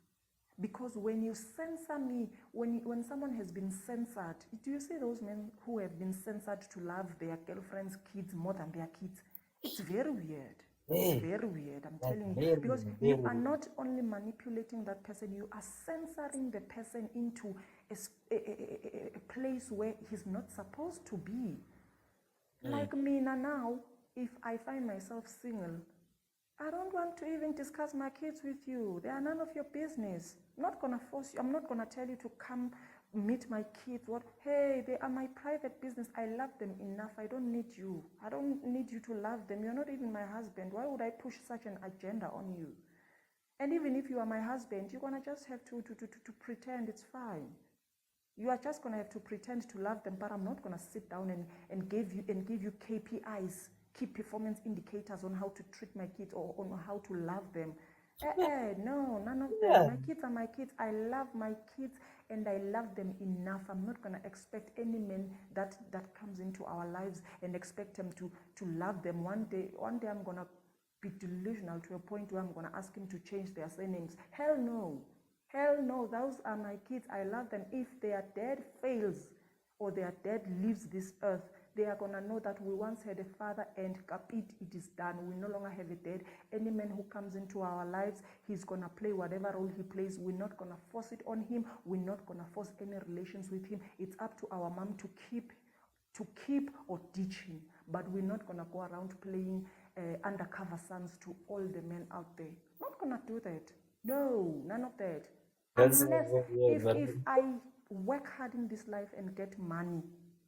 Because when you censor me, when someone has been censored, do you see those men who have been censored to love their girlfriend's kids more than their kids? It's very weird. It's very weird, I'm telling you. Because you are not only manipulating that person, you are censoring the person into a place where he's not supposed to be. Like me now, if I find myself single, I don't want to even discuss my kids with you. They are none of your business. I'm not gonna force you. I'm not gonna tell you to come meet my kids. What? Hey, they are my private business. I love them enough. I don't need you. I don't need you to love them. You're not even my husband. Why would I push such an agenda on you? And even if you are my husband, you're gonna just have to pretend it's fine. You are just gonna have to pretend to love them, but I'm not gonna sit down and give you KPIs, key performance indicators on how to treat my kids or on how to love them. No, none of that. My kids are my kids. I love my kids and I love them enough. I'm not gonna expect any man that comes into our lives and expect them to love them. One day I'm gonna be delusional to a point where I'm gonna ask him to change their surnames. Hell no. Hell no, those are my kids. I love them. If their dad fails or their dad leaves this earth, they are going to know that we once had a father and kapit, it is done. We no longer have a dad. Any man who comes into our lives, he's going to play whatever role he plays. We're not going to force it on him. We're not going to force any relations with him. It's up to our mom to keep or ditch him. But we're not going to go around playing undercover sons to all the men out there. Not going to do that. No, none of that. Unless if I work hard in this life and get money,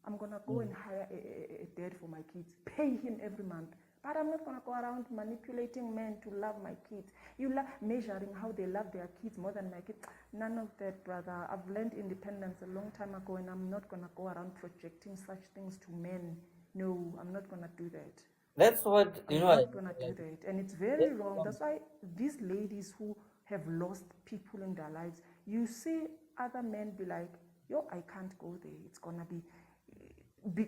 I'm gonna go and hire a dad for my kids, pay him every month. But I'm not gonna go around manipulating men to love my kids. You measuring how they love their kids more than my kids. None of that, brother. I've learned independence a long time ago, and I'm not gonna go around projecting such things to men. No, I'm not gonna do that. That's what I'm not gonna do that, and it's very wrong. That's why these ladies who have lost people in their lives, you see other men be like, yo, I can't go there. It's gonna be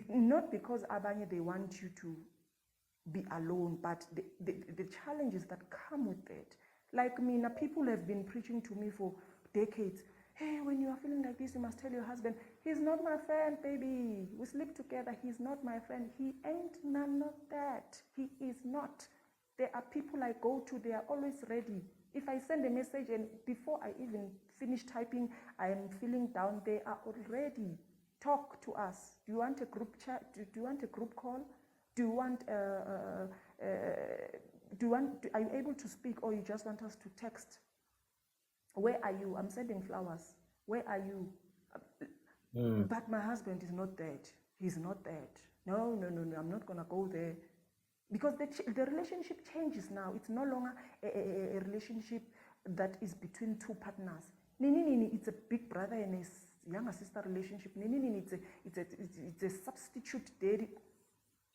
not because abanye they want you to be alone, but the challenges that come with it. Like me, now people have been preaching to me for decades. Hey, when you are feeling like this, you must tell your husband, he's not my friend, baby. We sleep together. He's not my friend. He ain't none of that. He is not. There are people I go to, they are always ready. If I send a message and before I even finish typing, I am feeling down, they are already talk to us. Do you want a group chat? Do you want a group call? Do you want are you able to speak, or you just want us to text? Where are you? I'm sending flowers. Where are you? But my husband is not dead. He's not dead. No, no, no, no. I'm not gonna go there, because the relationship changes now. It's no longer a relationship that is between two partners. Nini, nini, it's a big brother and a younger sister relationship. Nini, nini, it's a substitute daddy.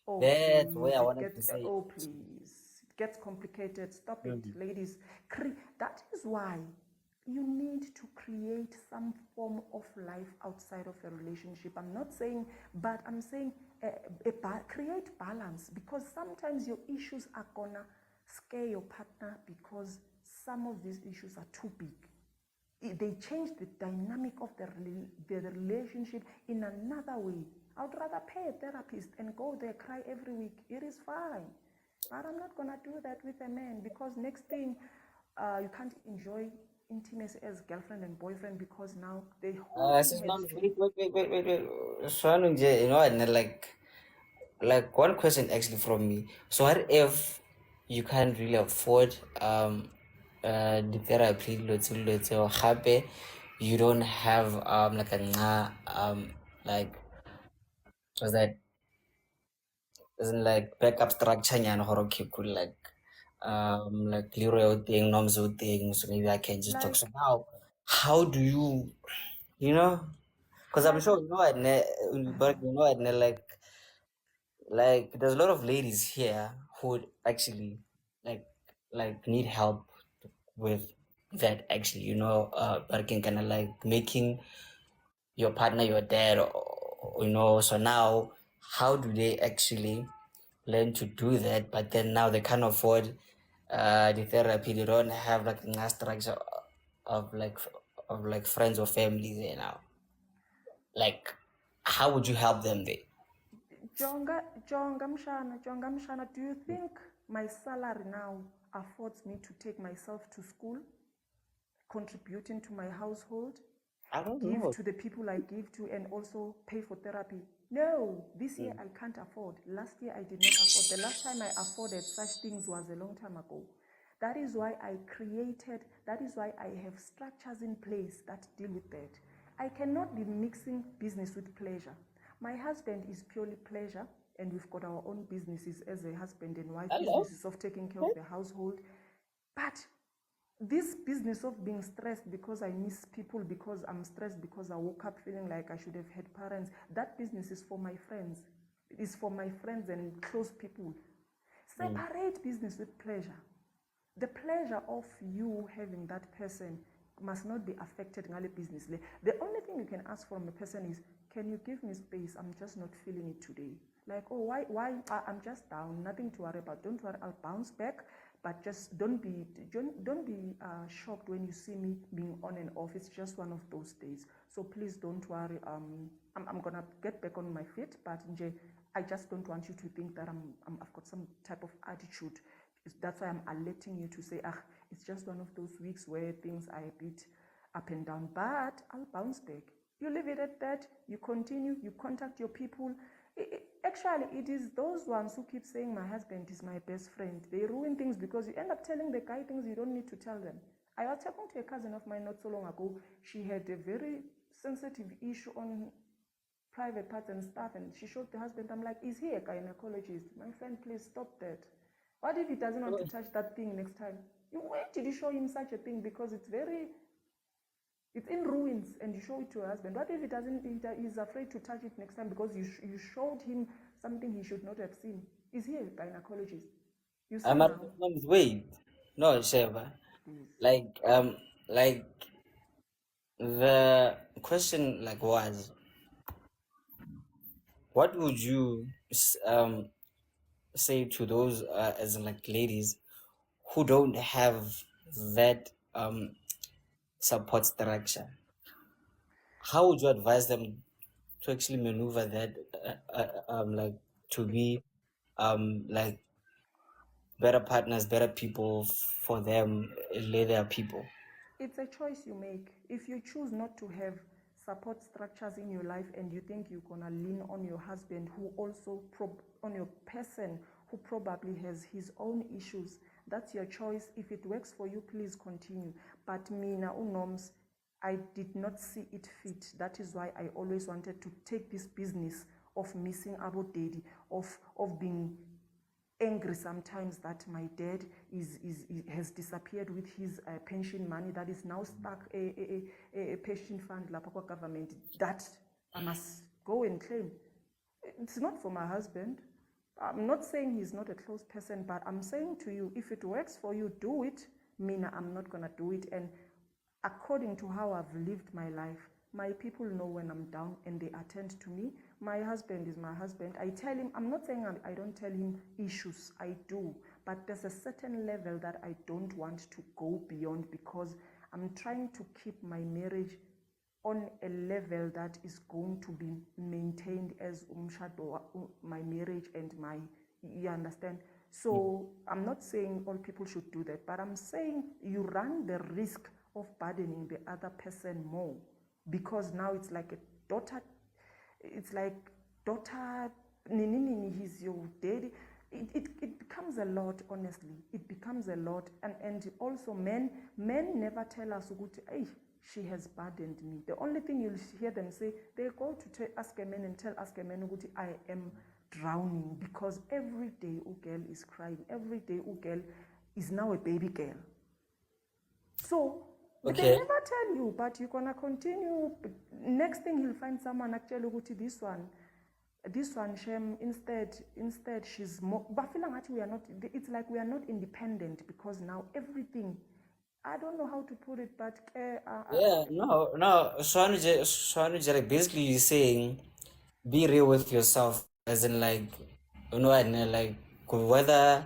Oh, That's where please, I it wanted to gets, say. oh, please. It gets complicated. Stop it, ladies. That is why you need to create some form of life outside of a relationship. I'm not saying, but I'm saying create balance, because sometimes your issues are gonna scare your partner because some of these issues are too big. They change the dynamic of the relationship in another way. I would rather pay a therapist and go there, cry every week. It is fine. But I'm not going to do that with a man, because next thing, you can't enjoy intimacy as girlfriend and boyfriend, because now the whole thing Sis, has changed. wait. Shwanu nje, and then, like one question actually from me. So what if you can't really afford the therapy, let's say, or happy, you don't have like a like was that isn't like backup structure nyana or okay cool like LeeRoy thing, Nom's thing, so maybe I can just talk. Like, So now how do you know? Because I'm like, sure but like there's a lot of ladies here who would actually like need help with that actually, but can kind of like making your partner your dad, so now how do they actually learn to do that, but then now they can't afford the therapy, they don't have like a structure of like friends or family there now, like how would you help them there? Jonga Mshana, do you think my salary now affords me to take myself to school, contributing to my household, I don't give know. to the people I give to, and also pay for therapy? No, this year I can't afford. Last year I did not afford. The last time I afforded such things was a long time ago. That is why that is why I have structures in place that deal with that. I cannot be mixing business with pleasure. My husband is purely pleasure, and we've got our own businesses as a husband and wife, Hello. businesses of taking care of the household. But this business of being stressed because I miss people, because I'm stressed because I woke up feeling like I should have had parents, that business is for my friends. It is for my friends and close people. Separate business with pleasure. The pleasure of you having that person must not be affected in the business. The only thing you can ask from a person is, can you give me space? I'm just not feeling it today. Like, oh, why? I'm just down. Nothing to worry about. Don't worry. I'll bounce back. But just don't be shocked when you see me being on and off. It's just one of those days. So please don't worry. I'm gonna get back on my feet. But I just don't want you to think that I've got some type of attitude. That's why I'm alerting you to say, it's just one of those weeks where things are a bit up and down, but I'll bounce back. You leave it at that, you continue, you contact your people. Actually, it is those ones who keep saying my husband is my best friend. They ruin things because you end up telling the guy things you don't need to tell them. I was talking to a cousin of mine not so long ago. She had a very sensitive issue on private parts and stuff, and she showed the husband. I'm like, is he a gynecologist? My friend, please stop that. What if he doesn't want to touch that thing next time? Why did you show him such a thing? Because it's in ruins, and you show it to your husband. What if he doesn't? He's afraid to touch it next time because you showed him something he should not have seen. Is he a gynecologist? You see I'm at now. wait. No, Sheva. Please. Like the question was, what would you say to those as in like ladies who don't have that support structure? How would you advise them to actually maneuver that like to be like better partners, better people for them. They are people. It's a choice you make. If you choose not to have support structures in your life and you think you're gonna lean on your husband who also on your person who probably has his own issues, that's your choice. If it works for you, please continue. But mina unoms, I did not see it fit. That is why I always wanted to take this business of missing about daddy, of being angry sometimes that my dad has disappeared with his pension money that is now stuck a pension fund lapha government that I must go and claim. It's not for my husband. I'm not saying he's not a close person, but I'm saying to you, if it works for you, do it. Mina, I'm not gonna do it. And according to how I've lived my life, my people know when I'm down and they attend to me. My husband is my husband. I tell him, I'm not saying I don't tell him issues, I do, but there's a certain level that I don't want to go beyond because I'm trying to keep my marriage on a level that is going to be maintained as umshado, my marriage and my, you understand? So I'm not saying all people should do that, but I'm saying you run the risk of burdening the other person more because now it's like a daughter, it's like daughter, nini, he's your daddy. It becomes a lot, honestly. It becomes a lot. And also men never tell us, hey, she has burdened me. The only thing you'll hear them say, they go to ask a man and tell ask a man, I am drowning because every day girl is crying. Every day girl is now a baby girl. So they never tell you, but you're gonna continue. Next thing he'll find someone actually this one shame instead she's more but feeling that we are not, it's like we are not independent because now everything, I don't know how to put it, but Yeah, no. Swanuja, like basically you're saying be real with yourself, as in like, and like whether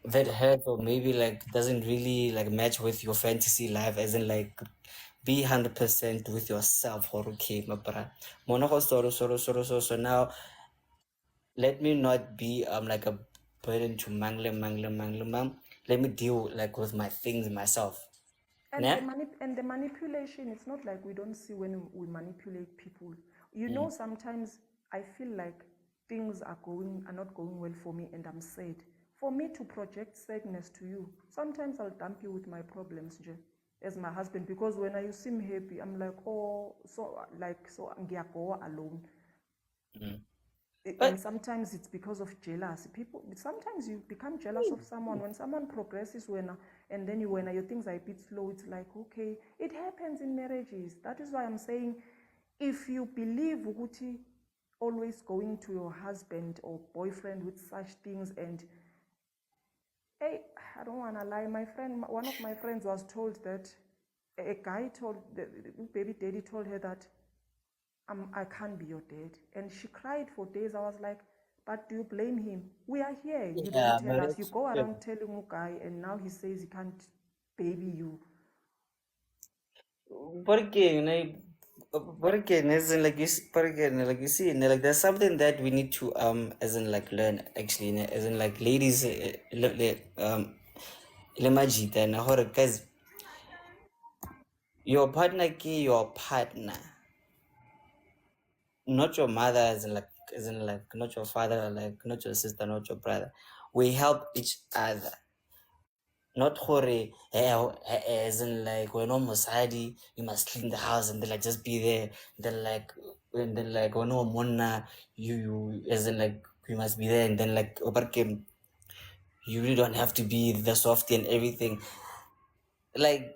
that hurt or maybe like doesn't really like match with your fantasy life, as in like be 100% with yourself. Okay, my brother. So now let me not be like a burden to mangle. Let me deal like with my things myself. and Yeah. the manipulation, it's not like we don't see when we manipulate people. You know, sometimes I feel like things are not going well for me and I'm sad. For me to project sadness to you, sometimes I'll dump you with my problems, Jay, as my husband, because when you seem happy, I'm like, oh, so I'm go alone. And But sometimes it's because of jealousy. People sometimes you become jealous of someone when someone progresses and then when your things are a bit slow. It's like, okay, it happens in marriages. That is why I'm saying, if you believe Uguti always going to your husband or boyfriend with such things, and hey, I don't want to lie, one of my friends was told that a guy told the baby daddy told her that I can't be your dad. And she cried for days. I was like, but do you blame him? We are here. You didn't yeah, tell but us. You it's go around telling a guy, and now he says he can't baby you. but again, as in like but again, like you see, like there's something that we need to as in like learn actually, as in like ladies, lemajita and because your partner key your partner, not your mother, as in like not your father, like not your sister, not your brother. We help each other. Not hore, as in like when almost Hadi, you must clean the house and then like just be there. Then like when no mona, you as in like you must be there and then like overcame. You really don't have to be the softy and everything. Like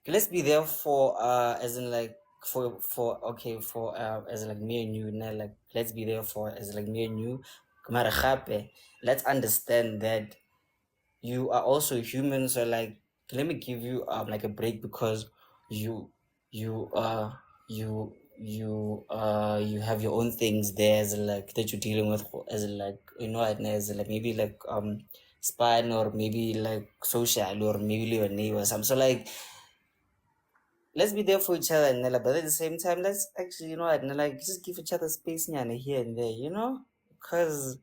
let's be there for as in like for okay for as in like me and you now, like let's be there for as like me and you. Mara gape, let's understand that you are also human, so like let me give you like a break because you you you have your own things there, as like that you're dealing with, as like as like maybe like spine or maybe like social or maybe your neighbor or something. So like let's be there for each other, and but at the same time let's actually and like just give each other space here and there, because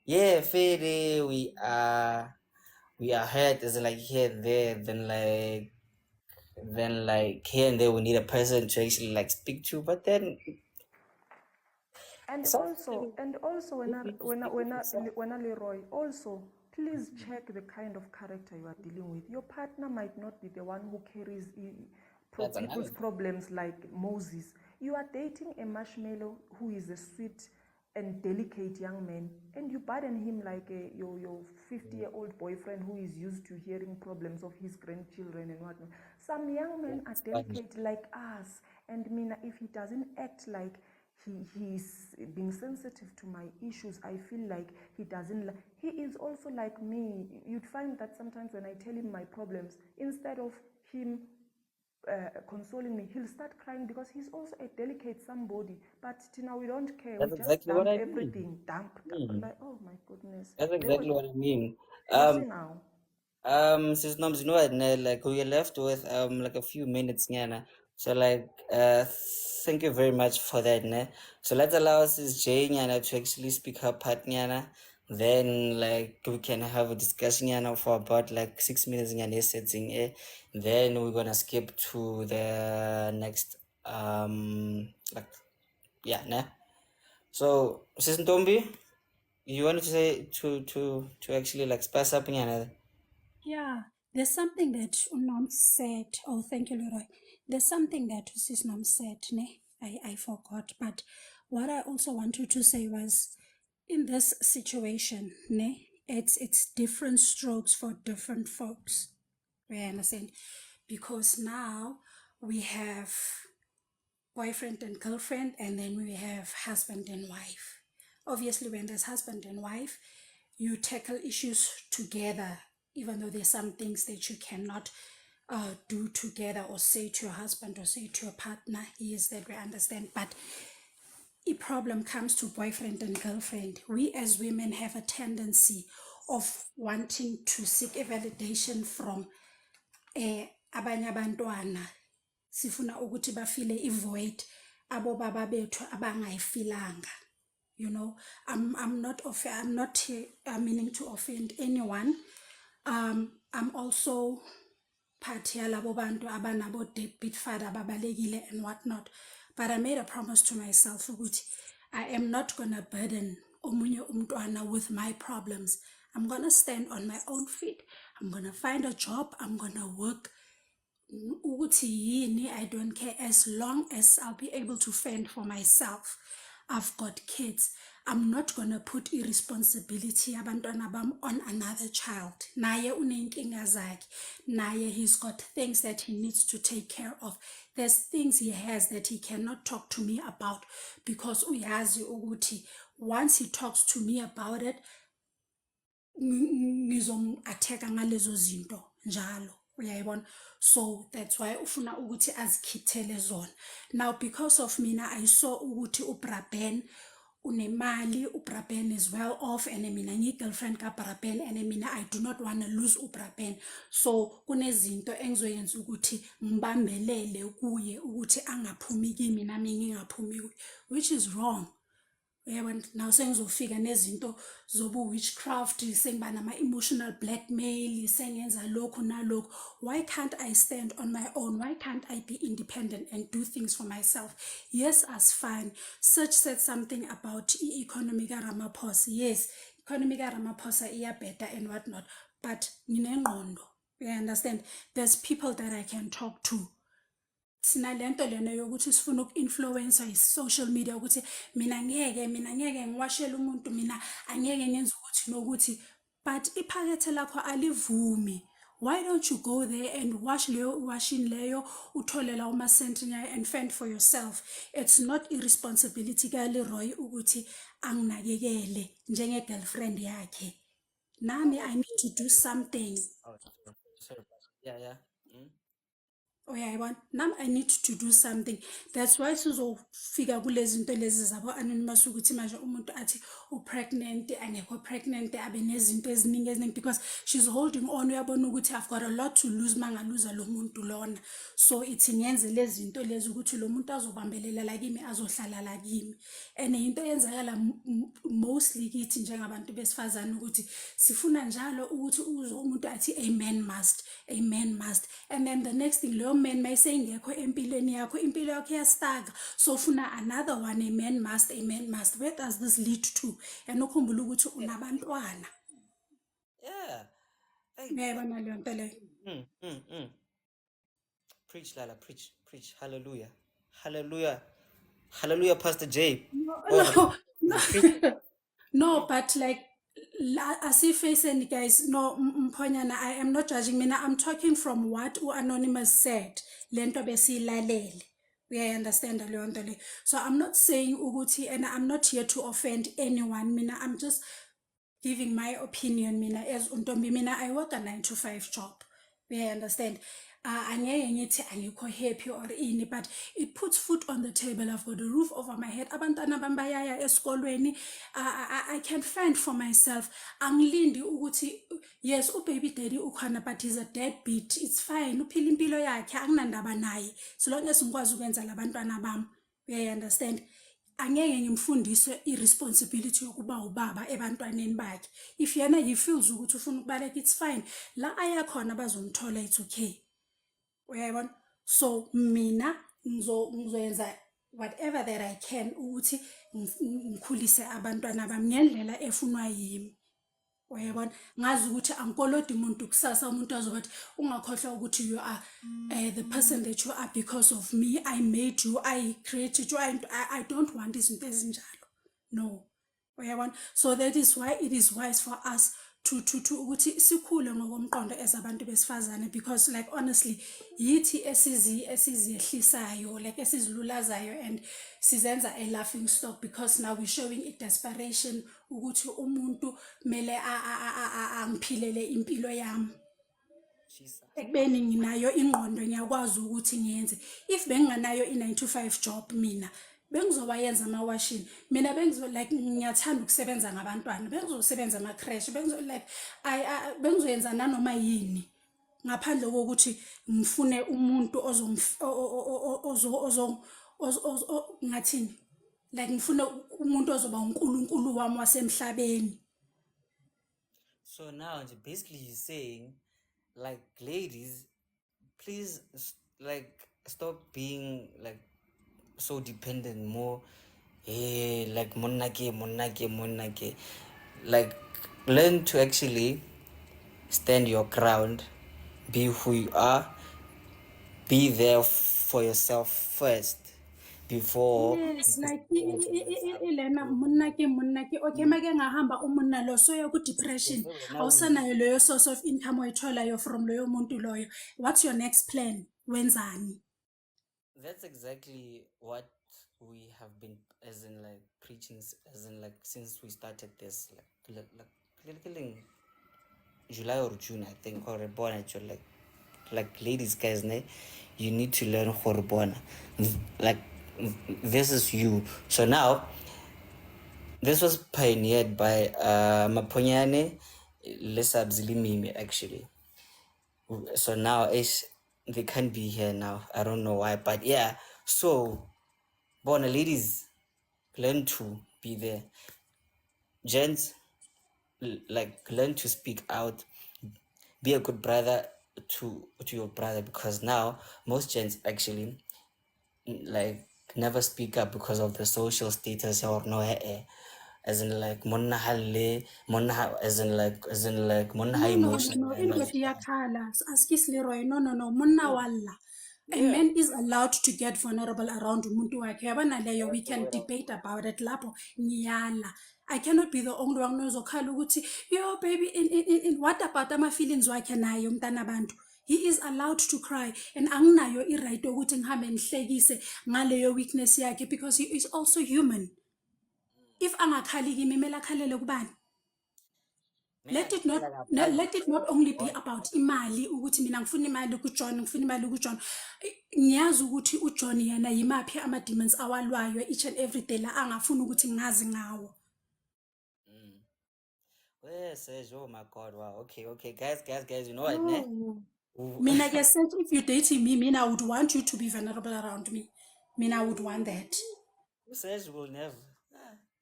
Yeah, Fede, we are hurt as in like here there, then like here and there we need a person to actually like speak to, but then And also, something when we I, need to when I, speak with when I, yourself. when I, Leroy, also please check the kind of character you are dealing with. Your partner might not be the one who carries That's another people's thing. problems like Moses. You are dating a marshmallow who is a sweet and delicate young man, and you burden him like your 50-year-old boyfriend who is used to hearing problems of his grandchildren and whatnot. Some young men are It's funny. delicate like us, and Mina, if he doesn't act like he's being sensitive to my issues, I feel like he doesn't he is also like me. You'd find that sometimes when I tell him my problems, instead of him consoling me, he'll start crying because he's also a delicate somebody. But Tina, we don't care. We That's just exactly what dump I mean. everything. Dump. Hmm. Like, oh my goodness. That's There was, exactly what I mean. you see now. Sis Noms, you know what, like we are left with like a few minutes, Nyana. So like thank you very much for that, ne. So let's allow Sis Jay Nyana to actually speak her part, Nyana. Then like we can have a discussion, Nyana, for about like 6 minutes, Nyana setting, eh. Then we're gonna skip to the next like yeah, ne. So Sis Ntombi, you wanted to say to actually like spice up, Nyana. Yeah, there's something that Unom said. Oh, thank you, Leroy. There's something that Usisnom said, ne? I forgot. But what I also wanted to say was, in this situation, ne? It's different strokes for different folks. You understand? Because now we have boyfriend and girlfriend, and then we have husband and wife. Obviously, when there's husband and wife, you tackle issues together, even though there's some things that you cannot do together or say to your husband or say to your partner. Yes, that we understand. But a problem comes to boyfriend and girlfriend. We as women have a tendency of wanting to seek a validation from abanye abantwana. Sifuna ukuthi bafile ivoid abo baba bethu abangayifilanga. You know, I'm not here, meaning to offend anyone. I'm also part yalabo bantu abanabo deadbeat father ababalekile and whatnot. But I made a promise to myself ukuthi I am not gonna burden omunye umntwana with my problems. I'm gonna stand on my own feet. I'm gonna find a job. I'm gonna work. Ukuthi yini, I don't care, as long as I'll be able to fend for myself. I've got kids. I'm not gonna put irresponsibility abantwana bam on another child. Naye unenkinga zakhe. Naye he's got things that he needs to take care of. There's things he has that he cannot talk to me about because uyazi ukuthi once he talks to me about it, ngizom-attack-a ngalezo zinto njalo, uyayibona. So that's why ufuna ukuthi azikhithele zona. Now because of mina, I saw ukuthi uBraben unemali, uBraben is well off, and mina ngiyi-girlfriend kaBraben, and mina I do not want to lose uBraben. So kunezinto engizoyenza ukuthi ngibambelele kuye ukuthi angaphumi kimi nami ngingaphumi kuye, which is wrong. Uyabona, naw sengizofika nezinto zobu-witchcraft, sengiba nama-emotional blackmail, sengenza lokhu nalokhu. Why can't I stand on my own? Why can't I be independent and do things for myself? Yes, as fine. Search said something about economy Ramaphosa. Yes, economy Ramaphosa iya better and whatnot, but nginengqondo. You understand? There's people that I can talk to. Sinalento lena yokuthi sifuna uku-influencer yi-social media ukuthi mina ngeke ngiwashele umuntu, mina angeke ngenze ukuthi nokuthi, but iphakethe lakho alivumi. Why don't you go there and wash leyo washing leyo, uthole lawo masenti and fend for yourself? It's not irresponsibility ka-Leroy ukuthi anginakekele njenge-girlfriend yakhe. Nami I need to do something. Oh, sorry. Yeah, yeah. uyayibona nami I need to do something. That's why sizofika kulezi zinto lezi zabo anonymous ukuthi manje umuntu athi upregnant angekho pregnant abe nezinto eziningi because she's holding on. Uyabona ukuthi I've got a lot to lose mangaluza lo muntu lona, so ithi ngenze lezi zinto lezi ukuthi lo muntu azobambelela la kimi azohlala la kimi. And into eyenzakala mostly kithi njengabantu besifazane ukuthi sifuna njalo ukuthi uzwe umuntu athi a man must, and then the next thing leyo man mayisengekho empilweni yakho, impilo yakho iyastaka, so ufuna another one, a man must. Where does this lead to? And ukhumbula ukuthi unabantwana. Yeah. Uyayibona leyo nto leyo. Preach, Lala, preach. Hallelujah. Hallelujah, Pastor J. No, but like, asifaceni guys, no mphonyana, I am not judging mina, I'm talking from what Anonymous said, lento besilalele. We understand leyo nto le. So I'm not saying ukuthi, and I'm not here to offend anyone, mina, I'm just giving my opinion, mina, as untombi, mina, I work a 9-to-5 job. We understand. Angeke ngithi angikho happy or ini, but it puts food on the table. I've got a roof over my head. Abantwana bami bayaya esikolweni. I can fend for myself. Angilindi ukuthi yes baby daddy ukhona, but he's a deadbeat. It's fine. Uphila impilo yakhe, anginandaba naye. So long as ngikwazi ukwenza labantwana bami. We understand. Angeke ngimfundise irresponsibility yokuba ubaba ebantwaneni bakhe. If yena he feels ukuthi ufuna ukubaleka, it's fine. La ayakhona bazomthola, it's okay. Uyayibona? So mina ngizoyenza whatever that I can ukuthi ngikhulise abantwana bami ngendlela efunwa yimi. Uyayibona? Ngazi ukuthi angikolodi umuntu kusasa umuntu azobathi ungakhohlwa ukuthi you are the person that you are because of me. I made you, I created you. I don't want izinto ezinjalo. No. Uyayibona? So that is why it is wise for us to ukuthi sikhule ngokomqondo as abantu besifazane, because like honestly yithi esizihlisayo, like esizilulazayo, and sizenza a laughing stock, because now we're showing a desperation ukuthi umuntu mele angiphilele impilo yami. Ekubeni nginayo ingqondo ngiyakwazi ukuthi ngiyenze. If benginganayo i-9-to-5 job mina bengizowayenza amawashini, mina like ngiyathanda ukusebenza ngabantwana, bengizosebenza ama-crash, like bengizoyenza nanoma yini ngaphandle kokuthi ngifune umuntu ngathini, like ngifune umuntu ozoba uNkulunkulu wami wasemhlabeni. So now basically you're saying, like, ladies, please like stop being like so dependent more, like monake, like learn to actually stand your ground, be who you are, be there for yourself first before. Yes, like ilena monake okay make ngahamba umunna lo so yoku depression awusanayo leyo source of income oyitholayo from loyo muntu loyo. What's your next plan? Wenzani? That's exactly what we have been, as in like preaching, as in like since we started this, like July or June, I think, or born actually, like ladies, guys, you need to learn horbona. Like this is you. So now this was pioneered by Maponyane Lesabzilimimi actually. So now they can't be here now. I don't know why, but yeah. So, bona ladies, learn to be there. Gents, like learn to speak out. Be a good brother to your brother, because now most gents actually like never speak up because of the social status or no as in like monna halle monna as in like monna high emotion. No, indoti yakhala. Askis LeeRoy, no, munna walla. A man is allowed to get vulnerable around umuntu wakhe. Yabona leyo, we can debate about it lapho ngiyala. I cannot be the only one ozokhala ukuthi yo baby in what about ama feelings wakhe naye umntana abantu. He is allowed to cry, and anginayo i-right ukuthi ngihambe ngihlekise ngaleyo weakness yakhe, because he is also human. If angakhali kimi mele akhalele kubani? Let it not only be about imali ukuthi mina ngifuna imali kuJohn ngifuna imali kuJohn. Ngiyazi ukuthi uJohn yena yimaphi ama demons awalwayo each and every day la angafuni ukuthi ngazi ngawo. Where says, oh my God, wow, okay, guys, you know what, ne? Mina ke said if you dating me, I would want you to be vulnerable around me. I would want that. Who says we'll never?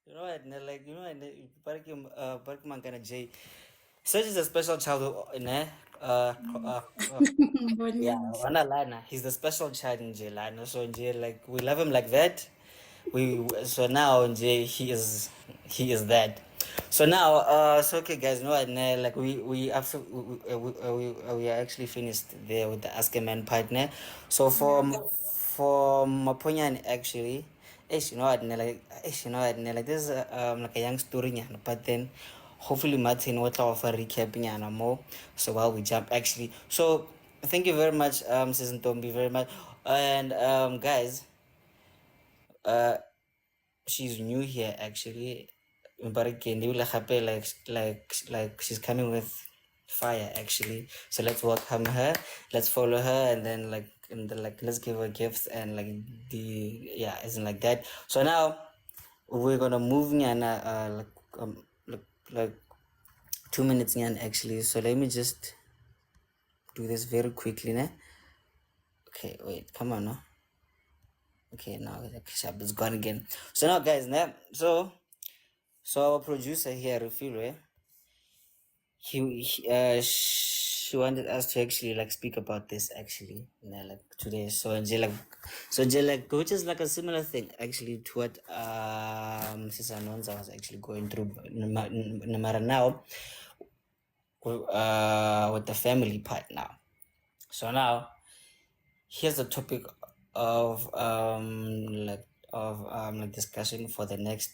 You know what, ne? Like, you know what, ne? Barkman kind of J. Serge is a special child, ne? Yeah, Wana Lana. He's the special child in Jelana. So in J, like, we love him like that. So now in J, he is that. So now, so okay, guys, you know what? Like we are actually finished there with the Ask a Man partner. So for Maponyan actually, you know what? Like this is like a young story, nyana, but then hopefully Martin will offer a recap nyana more. So while we jump actually, so thank you very much, Season Tombi, very much, and guys, she's new here actually, but again, like she's coming with fire actually. So let's welcome her, let's follow her, and then let's give her gifts and isn't like that. So now we're gonna move nyana like 2 minutes nyan actually. So let me just do this very quickly, ne? Okay, wait, come on, no. Okay, now it's gone again. So now, guys, so our producer here, Rufilwe, she wanted us to actually like speak about this actually, like today. So which is like a similar thing actually to what Sister Nonza was actually going through. No matter now, with the family part now. So now, here's the topic of discussion for the next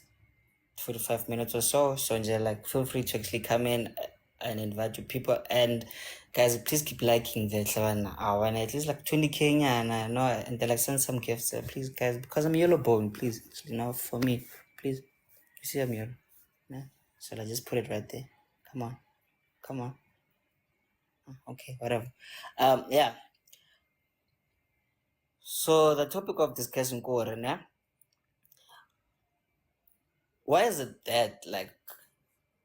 45 minutes or so. So like feel free to actually come in and invite your people, and guys please keep liking the and at least like 20k no, and like send some gifts, please guys, because I'm yellow bone, please actually, now for me, please, you see I'm yellow, yeah? So I just put it right there. Come on, okay, whatever. Yeah, so the topic of discussion, why is it that like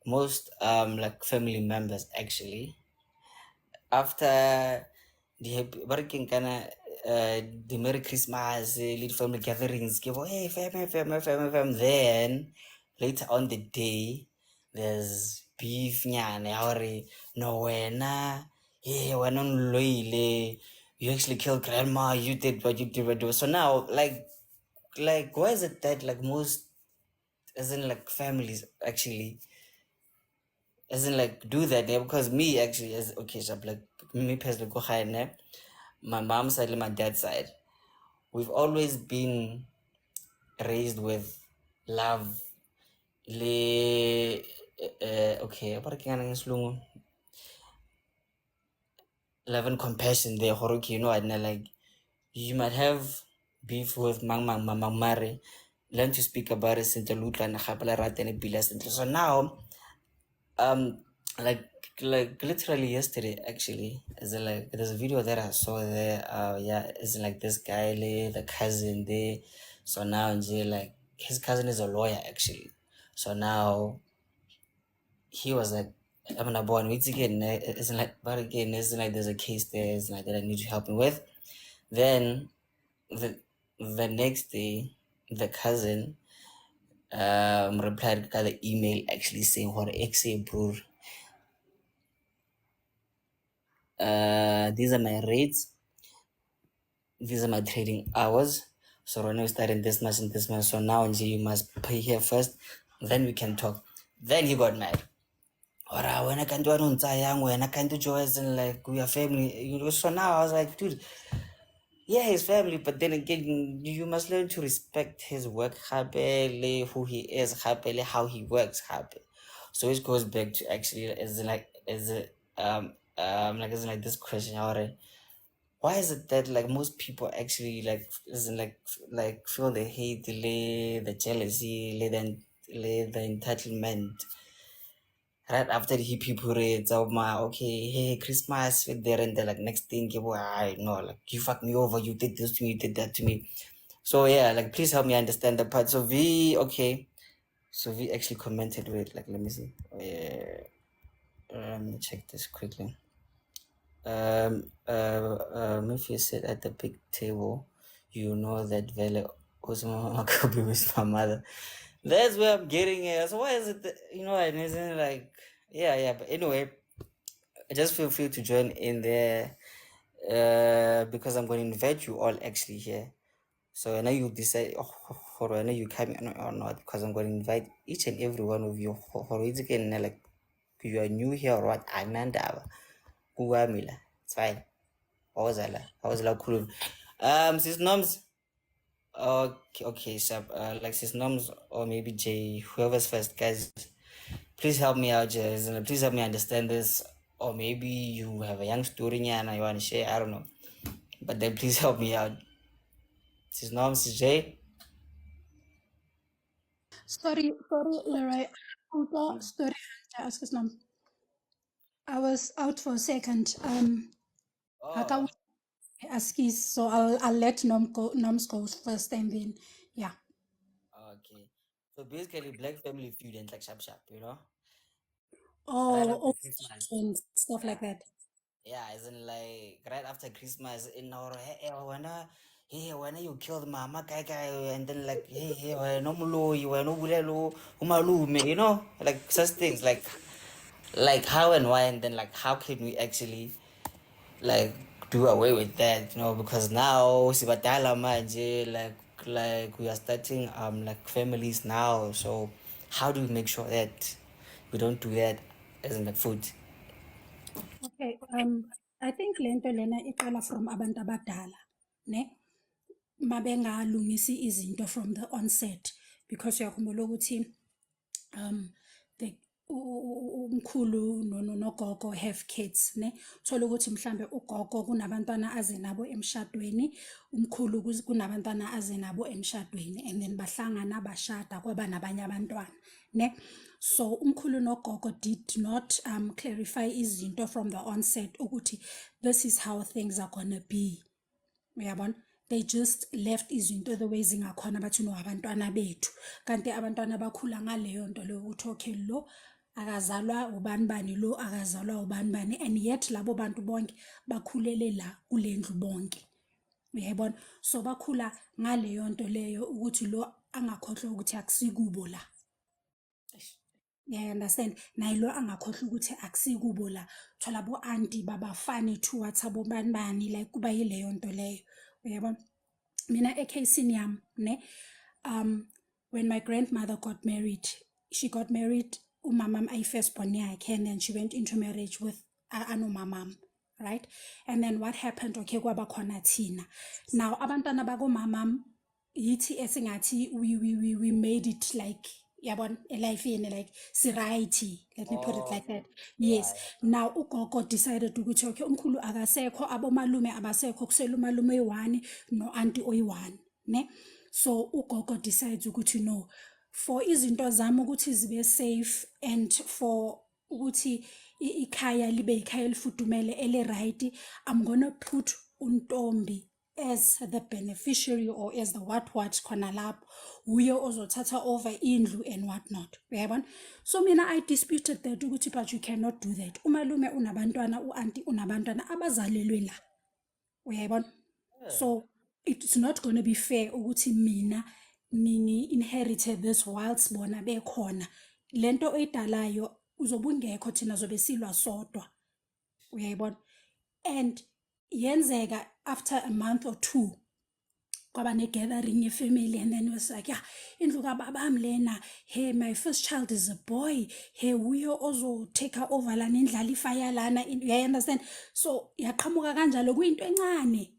most like family members actually after the working kind the Merry Christmas little family gatherings give, oh, hey, fam, then later on the day there's beef nyane or no wena, yeah, when on loile, you actually killed grandma, you did what you did. So now like why is it that like most, as in like families actually, as in like do that, yeah? Because me actually, as okay, so like me personally, my mom's side and my dad's side, we've always been raised with love, okay, apa kaya love and compassion there, okay, you know, and like you might have beef with mang mare, learn to speak about it since so now like literally yesterday actually, is like there's a video that I saw there, it's like this guy, the cousin there. So now like his cousin is a lawyer actually. So now he was like, I'm gonna born with again, isn't like, but again, isn't like there's a case there, isn't like that I need you helping with. Then the next day the cousin replied to the email actually saying what ex bro, these are my rates, these are my trading hours. So right now we're starting this much and this much. So now you must pay here first, then we can talk. Then he got mad. Alright, when I can't do it, when I can't do joys and like we are family, you know. So now I was like, dude, yeah, his family, but then again, you must learn to respect his work, who he is, how he works. So it goes back to actually as like this question, alright. Why is it that like most people actually like isn't like feel the hate, the jealousy, the entitlement? right after the hippie parades, okay, hey, Christmas with there, and then like next thing, I know, like you fucked me over, you did this to me, you did that to me. So yeah, like please help me understand the part. So V, okay, so V actually commented with like, let me see, let me check this quickly. If you sit at the big table, you know that Vele Osama could be with my mother. That's where I'm getting it. So why is it that, and isn't it like, yeah, but anyway, I just feel free to join in there, because I'm going to invite you all actually here. So I know you decide, or I know you come in or not, because I'm going to invite each and every one of you. Or it's again like you are new here or what? Ananda, Kuamila. It's fine. Hawazala khuluma. Sis Noms. Okay, so like Sis Noms or maybe Jay, whoever's first, guys. Please help me out, guys, and please help me understand this. Or maybe you have a young story and you want to share. I don't know, but then please help me out. Sis Noms, Sis Jay. Sorry, Leroy. Story. Ask his name. I was out for a second. I Oh, can't ask his, so I'll let Noms go first, and then yeah. okay. So basically, Black Family Feud and like sharp, right after Oh, Christmas. and stuff Yeah. like that. Yeah, as in like right after Christmas in our when you killed mama guy, and then like hey when no mulo you when no bulelo umalume, like such things like how and why, and then like how can we actually like do away with that, because now sibatala manje, like we are starting like families now, so how do we make sure that we don't do that as in like food? Okay. I think lento lena iqala from abantu abadala, ne? Mabengalungisi izinto from the onset, because uyakhumbula ukuthi the umkhulu nogogo have kids, ne? Thola ukuthi mhlambe ugogo kunabantwana aze nabo emshadweni, umkhulu kunabantwana aze nabo emshadweni, and then bahlangana bashada kwaba nabanye abantwana, ne? So umkhulu nogogo did not clarify izinto from the onset ukuthi this is how things are gonna be. Uyabona, they just left izinto the way zingakhona, bathi no abantwana bethu, kanti abantwana bakhula ngaleyo nto leyo ukuthi okay, lo akazalwa ubani bani, lo akazalwa ubani bani, and yet labo bantu bonke bakhulele la kule ndlu bonke. Uyayibona, so bakhula ngaleyo nto leyo ukuthi lo angakhohlwa ukuthi akusikubo la. Yeah, understand. Naye lo angakhohlwa ukuthi akusikubo la. Thola bo auntie babafani towards abo bani bani, like kuba yileyo nto leyo. Uyabona? Mina ekhasini yami, ne? When my grandmother got married, she got married umamam ayi-firstborn yakhe, and then she went into marriage with anomamam, right? And then what happened, okay, kwaba khona thina. Now abantwana bakomamam yithi esingathi we made it like, yabona, life yini like sirighty, let me put it like that. Yes. Now ugogo decided ukuthi okay, umkhulu akasekho, abomalume abasekho, kusele umalume oyi-1 no auntie oyi-1, ne? So ugogo decides ukuthi no, for izinto zami ukuthi zibe safe and for ukuthi ikhaya libe ikhaya elifudumele ele-right, I'm gonna put untombi as the beneficiary or as the what khona lapho, uye ozothatha over indlu and what not. Uyabona? So mina I disputed that ukuthi but you cannot do that. Umalume unabantwana, uauntie unabantwana abazalelwe la. Uyayibona? So it's not going to be fair ukuthi mina inherited this whilst bona bekhona. Lento oyidalayo uzobungekho, thina zobe silwa sodwa. Uyayibona? And yenzeka after a month or 2 kwaba ne-gathering ye-family, and then it was like, yeah, indlu kababami lena, hey, my first child is a boy, hey, uyo ozotake over lana indlala ifaya lana, you understand? So yaqhamuka kanjalo kuyinto encane,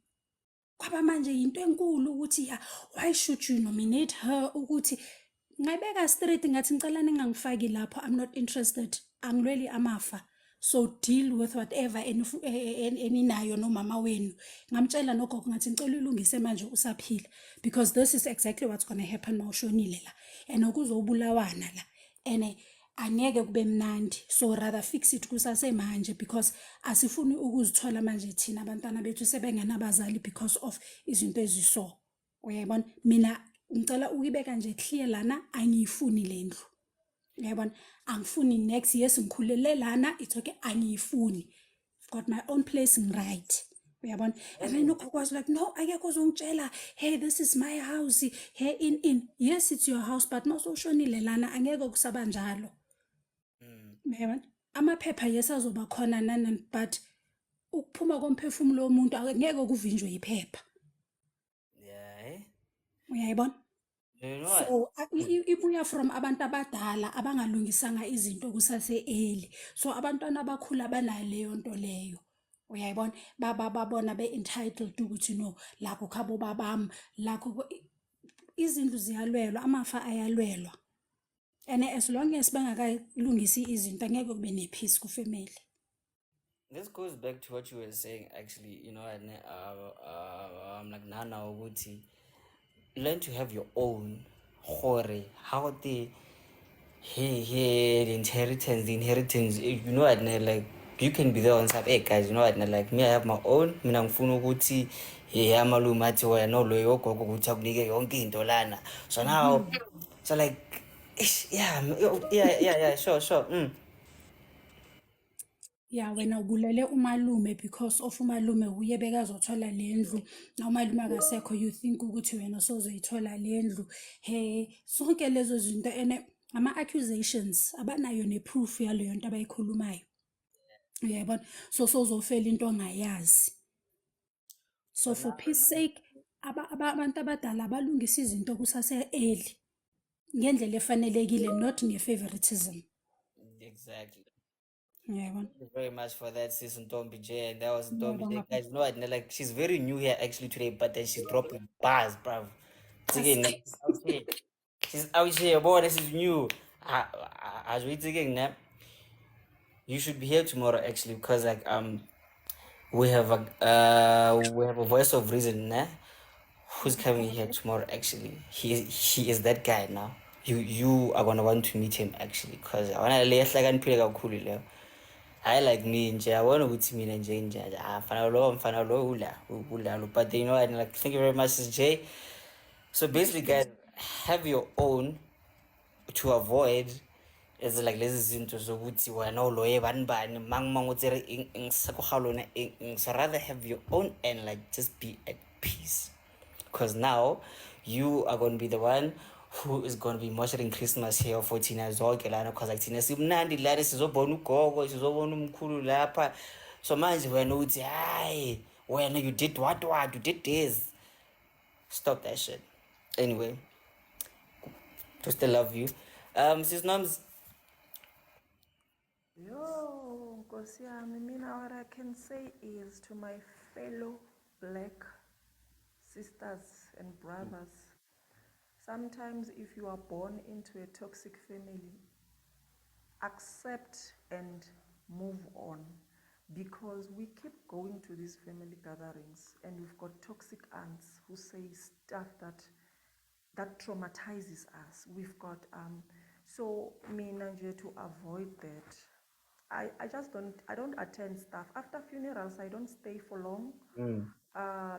kwaba manje yinto enkulu ukuthi why should you nominate her, ukuthi ngayibeka straight ngathi ngicela ningangifaki lapho, I'm not interested, angilweli amafa, so deal with whatever eninayo nomama wenu. Ngamtshela nogogo ngathi ngicela ulungise manje usaphila, because this is exactly what's going to happen mawushonile la, and okuzobulawana la, and angeke kube mnandi, so rather fix it kusasemanje, because asifuni ukuzithola manje thina abantwana bethu sebengenabazali because of izinto eziso. Uyayibona, mina ngicela ukuyibeka nje clear lana, angiyifuni le ndlu. Uyayibona, angifuni next, yes ngikhulele lana, it's okay, angiyifuni. I've got my own place, right. Uyabona, and then ugogo was like, no, angeke uzongitshela, hey, this is my house, hey, in, yes, it's your house, but mawusoshonile lana angeke kusaba njalo. Uyabona, amaphepha yes azoba khona nani, but ukuphuma komphefumulo womuntu angeke kuvinjwe iphepha. Yeah. Uyayibona? You know So ibuya from abantu abadala abangalungisanga izinto kusase early. So abantwana abakhula banayo leyo nto leyo. Uyayibona, babona be entitled ukuthi no, la kukhabo babam, la izindlu ziyalwelwa, amafa ayalwelwa. And as long as bangakayilungisi izinto angeke kube nepeace ku family. This goes back to what you were saying, actually. You know, and I'm like, Nana Uguti, learn to have your own. Hore, how the the inheritance. You know, and like you can be there on some, hey guys, you know, and like me, I have my own. Mina ngifuna ukuthi amalume athi wena oloyo gogo ukuthi akunike yonke into lana. So now, so like, yeah, sure. Yeah, wena ubulele umalume because of umalume uye bekazothola le ndlu. Na umalume akasekho, you think ukuthi wena sozoyithola le ndlu. Hey, sonke lezo zinto ene ama-accusations abanayo ne-proof yaleyo nto abayikhulumayo. Uyayibona? So sozofela into ongayazi. So for peace sake, abantu abadala balungisa izinto kusase early. Ngendlela efanelekile, not nge-favoritism. Exactly. Uyayibona? Thank you very much for that, sis Ntombi J. And that was Ntombi J. Guys, you know what? Like, she's very new here actually today, but then she's dropping bars, bruv. It's again, she's out here. She's out here, boy. This is new. As we thinking, you should be here tomorrow actually, because like we have a voice of reason, who's coming here tomorrow actually. He is that guy now. You are gonna want to meet him actually, because I wanna lay like cool leyo. I like me nje yabona ukuthi mina nje mfana lo ula, but you know, and like thank you very much Sis J. So basically guys, have your own to avoid is like lezi zinto zokuthi wena uloye bani manguthi ngisakuhalona, so rather have your own and like just be at peace, because now you are going to be the one who is going to be moshering Christmas here for thina zonke lana, because like thina simnandi lana sizobona ugogo, sizobona umkhulu lapha. So manje wena uthi hayi wena you did what you did this. Stop that shit. Anyway, to still love you. Sis Noms. Yo, Nkosi yami, mina what I can say is to my fellow black sisters and brothers, sometimes if you are born into a toxic family, accept and move on, because we keep going to these family gatherings and we've got toxic aunts who say stuff that traumatizes us. We've got so mina nje to avoid that, I just don't attend stuff. After funerals, I don't stay for long.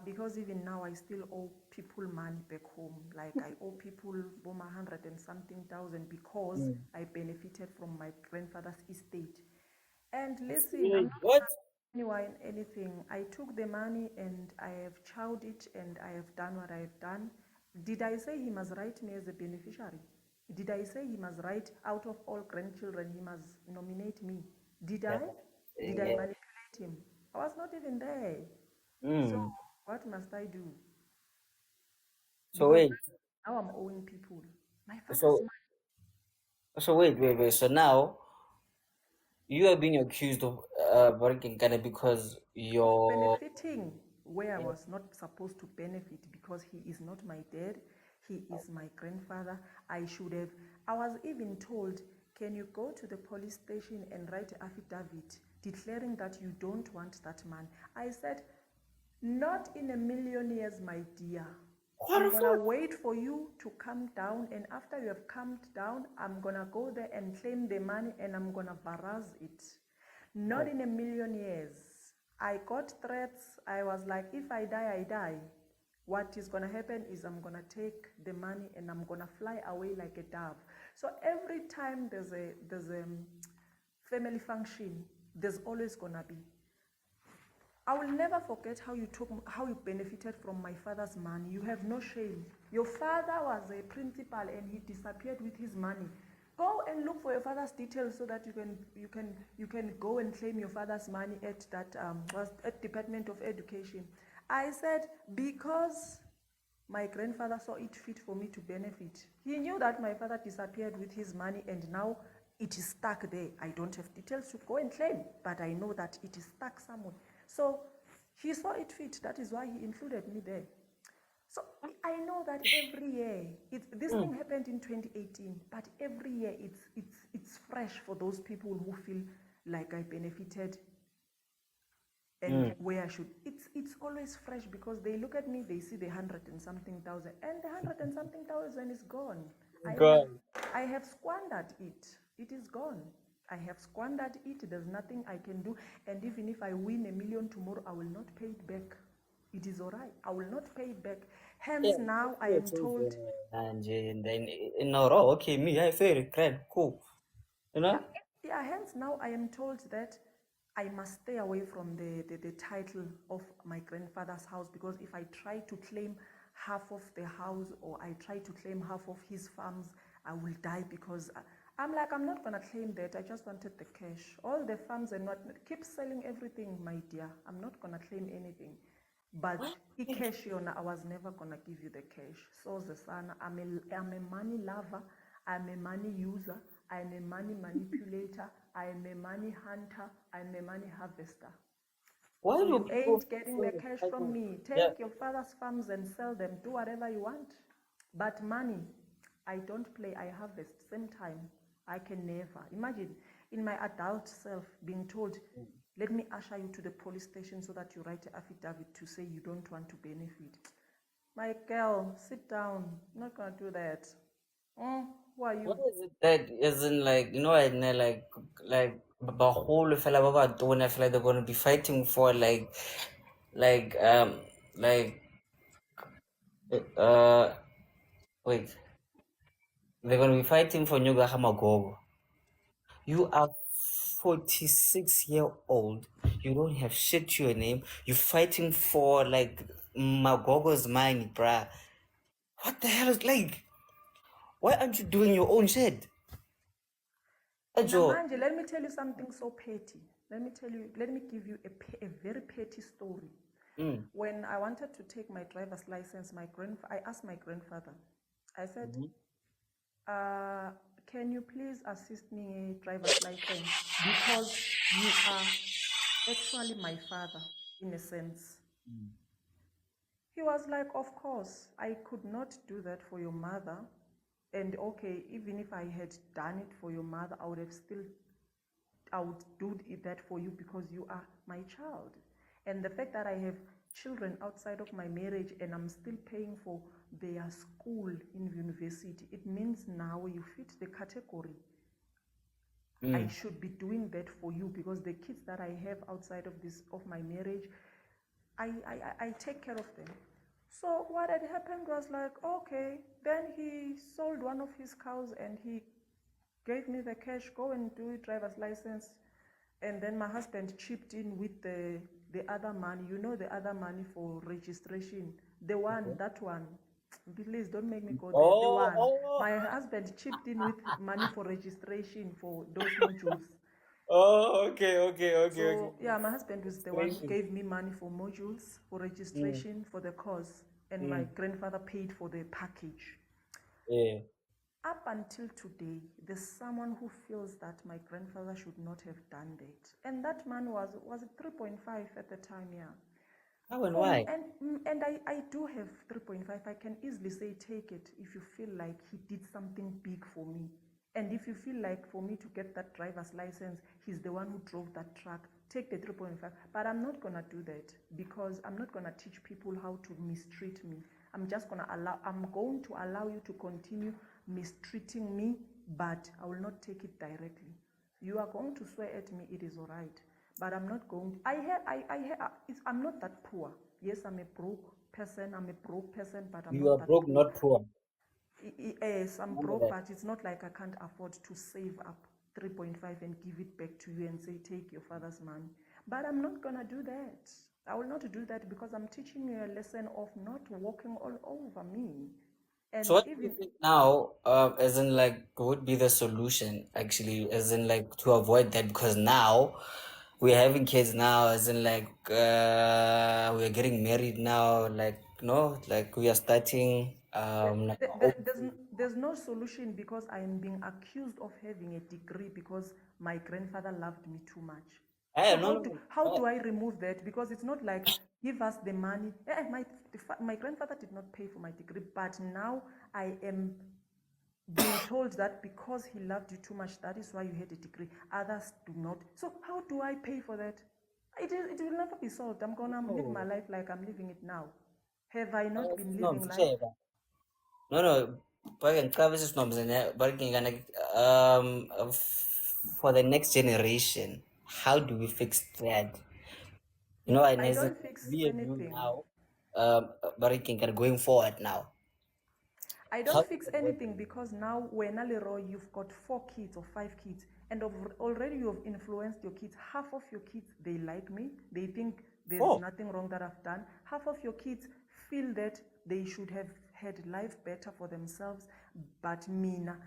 Because even now I still owe people money back home. Like I owe people 100 and something thousand because I benefited from my grandfather's estate. And listen, I'm not What? anyone anything. I took the money and I have chowed it and I have done what I have done. Did I say he must write me as a beneficiary? Did I say he must write out of all grandchildren, he must nominate me? Did I? Did I manipulate him? I was not even there. So what must I do? So Because wait. now I'm owing people my father's So money. so wait. So now you are being accused of working kind of because you're Benefiting where I was not supposed to benefit, because he is not my dad, he is my grandfather. I was even told, can you go to the police station and write an affidavit declaring that you don't want that man? I said, not in a million years, my dear. I'm gonna wait for you to calm down, and after you have calmed down, I'm gonna go there and claim the money, and I'm gonna varaz it. Not in a million years. I got threats. I was like, if I die, I die. What is gonna happen is I'm gonna take the money and I'm gonna fly away like a dove. So every time there's a family function, there's always gonna be. I will never forget how you benefited from my father's money. You have no shame. Your father was a principal and he disappeared with his money. Go and look for your father's details so that you can go and claim your father's money at that at Department of Education. I said, because my grandfather saw it fit for me to benefit. He knew that my father disappeared with his money and now it is stuck there. I don't have details to go and claim, but I know that it is stuck somewhere. So he saw it fit. That is why he included me there. So I know that every year, this thing happened in 2018, but every year it's fresh for those people who feel like I benefited and where I should. It's always fresh because they look at me, they see the 100 and something thousand, and the 100 and something thousand is gone. I have squandered it. It is gone. I have squandered it. There's nothing I can do. And even if I win $1 million tomorrow, I will not pay it back. It is all right. I will not pay it back. Hence, now I am told. And then, no, okay, me, I feel great, cool. You know? Yeah, hence now I am told that I must stay away from the title of my grandfather's house, because if I try to claim half of the house or I try to claim half of his farms, I will die, because I'm like, I'm not going to claim that. I just wanted the cash. All the farms and what, keep selling everything, my dear. I'm not going to claim anything. But cash, I was never going to give you the cash. So, Zesana, I'm a money lover. I'm a money user. I'm a money manipulator. I'm a money hunter. I'm a money harvester. Why So do you people ain't getting the cash from me. Yeah. Take your father's farms and sell them. Do whatever you want. But money, I don't play. I harvest. Same time. I can never. Imagine in my adult self being told, let me usher you to the police station so that you write an affidavit to say you don't want to benefit. My girl, sit down. I'm not going to do that. Who are What you? is it that isn't like, and then like the whole fella about doing, I feel like they're gonna be fighting for like like uh wait, they're gonna be fighting for Nyuga Hamagogo. You are 46-year-old. You don't have shit to your name. You're fighting for like Magogo's money, bruh. What the hell is like? Why aren't you doing your own shit? Joe. Namanje, let me tell you something so petty. Let me give you a very petty story. When I wanted to take my driver's license, I asked my grandfather, I said, can you please assist me a driver's license? Because you are actually my father, in a sense. He was like, of course, I could not do that for your mother. And okay, even if I had done it for your mother, I would do that for you because you are my child. And the fact that I have children outside of my marriage and I'm still paying for their school in university, it means now you fit the category. I should be doing that for you, because the kids that I have outside of my marriage, I take care of them. So what had happened was like, okay, then he sold one of his cows and he gave me the cash, go and do a driver's license. And then my husband chipped in with the other money, the other money for registration. The one, that one. Please don't make me go there. The one. My husband chipped in with money for registration for those modules. So yeah, my husband was the one who gave me money for modules, for registration, for the course, and my grandfather paid for the package. Yeah. Up until today, there's someone who feels that my grandfather should not have done that. And that man was 3.5 at the time, yeah. How and why? And I do have 3.5. I can easily say, take it if you feel like he did something big for me. And if you feel like for me to get that driver's license, he's the one who drove that truck, take the 3.5. But I'm not gonna do that because I'm not gonna teach people how to mistreat me. I'm going to allow you to continue mistreating me, but I will not take it directly. You are going to swear at me, it is all right. But I'm not going to, I'm not that poor. Yes, I'm a broke person, but I'm You not are that broke, poor. not poor. Yes, I'm Remember broke, that. but it's not like I can't afford to save up 3.5 and give it back to you and say, take your father's money. But I'm not gonna do that. I will not do that because I'm teaching you a lesson of not walking all over me. And So what do you even think now, as in like, would be the solution actually, as in like to avoid that? Because now we're having kids now, as in like, we're getting married now, like, no, like we are starting, like, there's no solution because I am being accused of having a degree because my grandfather loved me too much. hey, So no, no, how no. do I remove that? Because it's not like give us the money. My grandfather did not pay for my degree, but now I am being told that because he loved you too much, that is why you had a degree. Others do not. So how do I pay for that? It will never be solved. I'm gonna live my life like I'm living it now. Have I not been No, living life? no, no. But Travis is not, but for the next generation, how do we fix that? You know, and I as in don't fix we and you anything. now, going forward now. I How don't do fix we avoid anything because now when LeeRoy, you've got 4 kids or 5 kids, and already you have influenced your kids. Half of your kids, they like me. They think there's oh, nothing wrong that I've done. Half of your kids feel that they should have had life better for themselves. But Mina,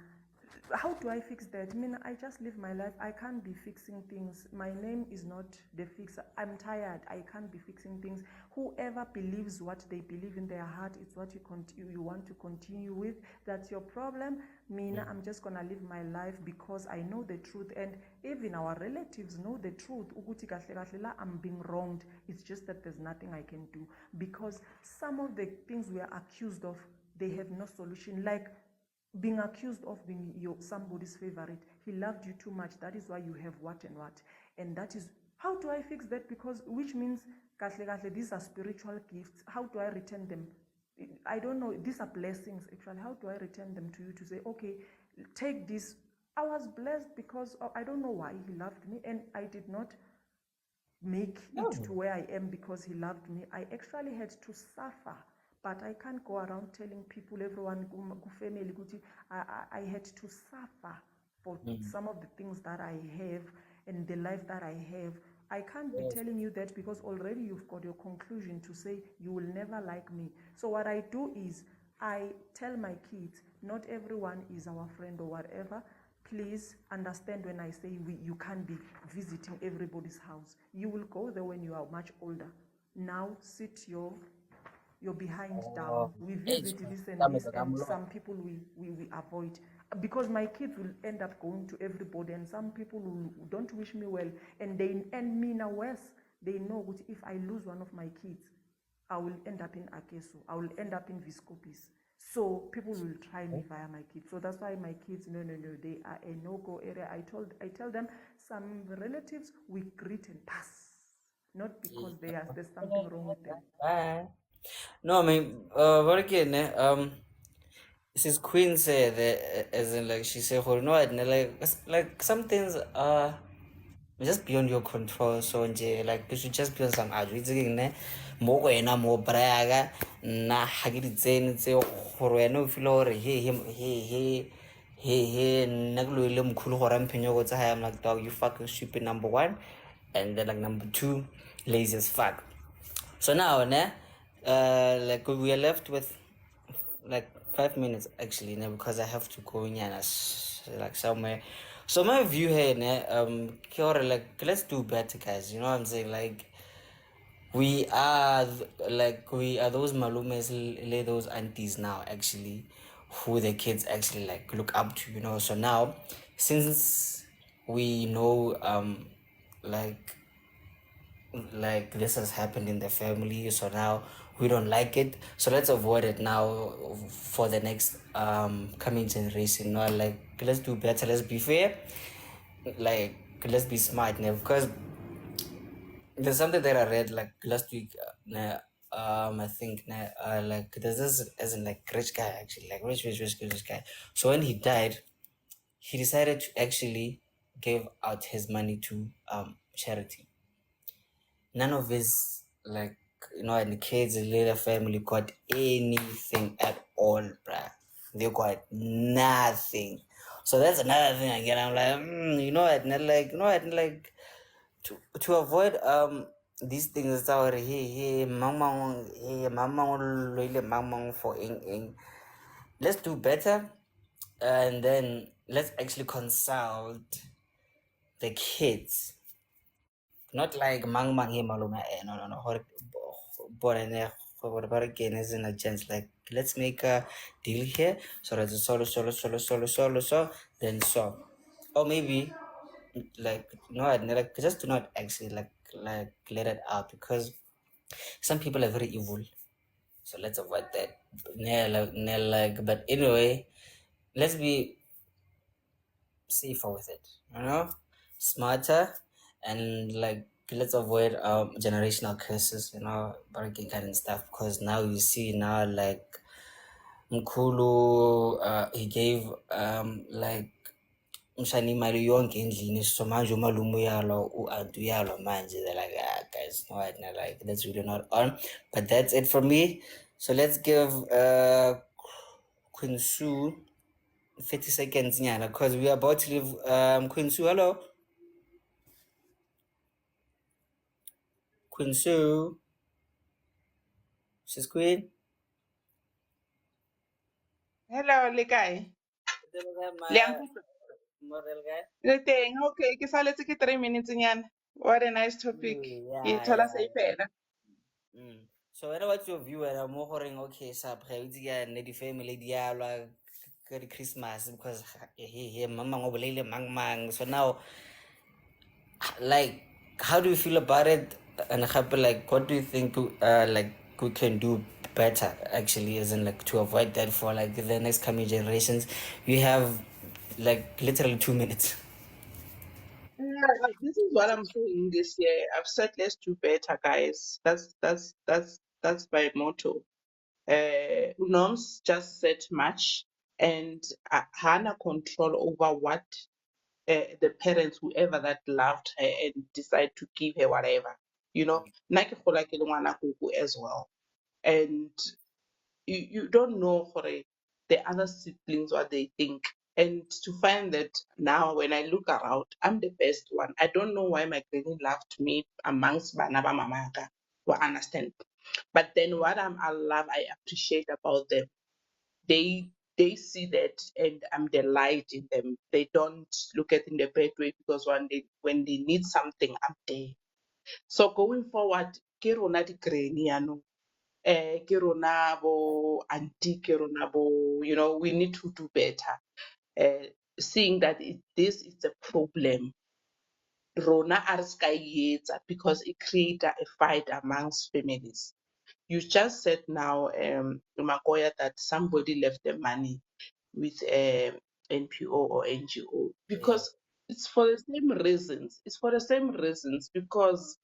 how do I fix that? Mina, I just live my life. I can't be fixing things. My name is not the fixer. I'm tired. I can't be fixing things. Whoever believes what they believe in their heart, it's what you want to continue with. That's your problem. Mina, I'm just gonna live my life because I know the truth, and even our relatives know the truth. Ukuthi kahle kahle la I'm being wronged. It's just that there's nothing I can do because some of the things we are accused of, they have no solution. Like being accused of being somebody's favorite. He loved you too much. That is why you have what and what. And that is, how do I fix that? Because which means these are spiritual gifts. How do I return them? I don't know. These are blessings actually. How do I return them to you to say, okay, take this? I was blessed because I don't know why he loved me, and I did not make it to where I am because he loved me. I actually had to suffer, but I can't go around telling people, everyone, family, I had to suffer for some of the things that I have and the life that I have. I can't be telling you that because already you've got your conclusion to say you will never like me. So what I do is I tell my kids, not everyone is our friend or whatever. Please understand when I say you can't be visiting everybody's house. You will go there when you are much older. Now sit your behind down. We visit this and this, and some people we avoid because my kids will end up going to everybody, and some people who don't wish me well, and they and me now worse. They know that if I lose one of my kids, I will end up in Akeso. I will end up in Viscopis. So people will try me via my kids. So that's why my kids, no, they are a no-go area. I tell them some relatives we greet and pass, not because there's something wrong with them. bye? No, I mean, what again? Mrs. Queen said that, as in like she said, "Oh no, like some things are just beyond your control. So like you should just be on some advertising ne, mo go ena mo braga na hagiri tsene tse gore wena o feel gore he nna ke lo ile mkhulu gore mphenyo go tsa. I'm like, dog, you fucking stupid, number one, and then like number two, lazy as fuck. So now ne, like we are left with like 5 minutes actually, because I have to go in like somewhere. So my view here, ke gore, like, let's do better, guys. You know what I'm saying? Like, we are those malumes, those aunties now actually, who the kids actually like look up to. You know, so now since we know like this has happened in the family, so now we don't like it, so let's avoid it now for the next coming generation. No, like, let's do better, let's be fair, like, let's be smart now, because There's something that I read like last week. I think like there's this as in like rich guy actually, like rich guy. So when he died, he decided to actually give out his money to charity. None of his like and the kids, the little family got anything at all, bruh. They got nothing. So that's another thing again. I'm like, not like like to avoid these things it's our hey for ing. Let's do better, and then let's actually consult the kids, not like mang mang he maluma no but what about again is in a chance like let's make a deal here so that's a solo then so, or maybe like like just do not actually like let it out because some people are very evil, so let's avoid that. But anyway, let's be safer with it, smarter, and like let's avoid generational curses, bargaining and stuff. Because now you see now like Mkulu, he gave like mshani imali yonke endlini, so manje umalume uyalwa u-aunt uyalwa manje. They're like, guys, no, like that's really not on. But that's it for me. So let's give Queen Sue 30 seconds nyana because we are about to leave. Queen Sue, hello. Queen Sue. She's Queen. Hello, le kae? Le a nkutlwa? Model guy. Le teng, okay, ke saletse ke 3 minutes nyana. What a nice topic. Ke Yeah, thola yeah, se e yeah. fela. So when what's your view and I'm wondering okay sa pgaetsi the family dialwa ka di Christmas because he mama ngo bolele mang mang, so now like how do you feel about it, and like what do you think like we can do better actually, as in like to avoid that for like the next coming generations. You have like literally 2 minutes. This is what I'm saying this year. I've said let's do better, guys. That's my motto. Norms just said much, and Hannah control over what the parents, whoever that loved her, and decide to give her whatever. Nna ke gola ke le ngwana koko as well, and you don't know for the other siblings what they think. And to find that now when I look around, I'm the best one. I don't know why my granny loved me amongst bana ba mamaka. Well, understand. But then what I love, I appreciate about them. They see that and I'm the light in them. They don't look at it in the bad way because when they need something, I'm there. So going forward, ke rona di granny ano, ke rona bo auntie, ke rona bo, we need to do better. Seeing that this is a problem, rona a re ska e etsa because it create a fight amongst families. You just said now, Makoya, that somebody left the money with NPO or NGO Yeah. because it's for the same reasons. It's for the same reasons because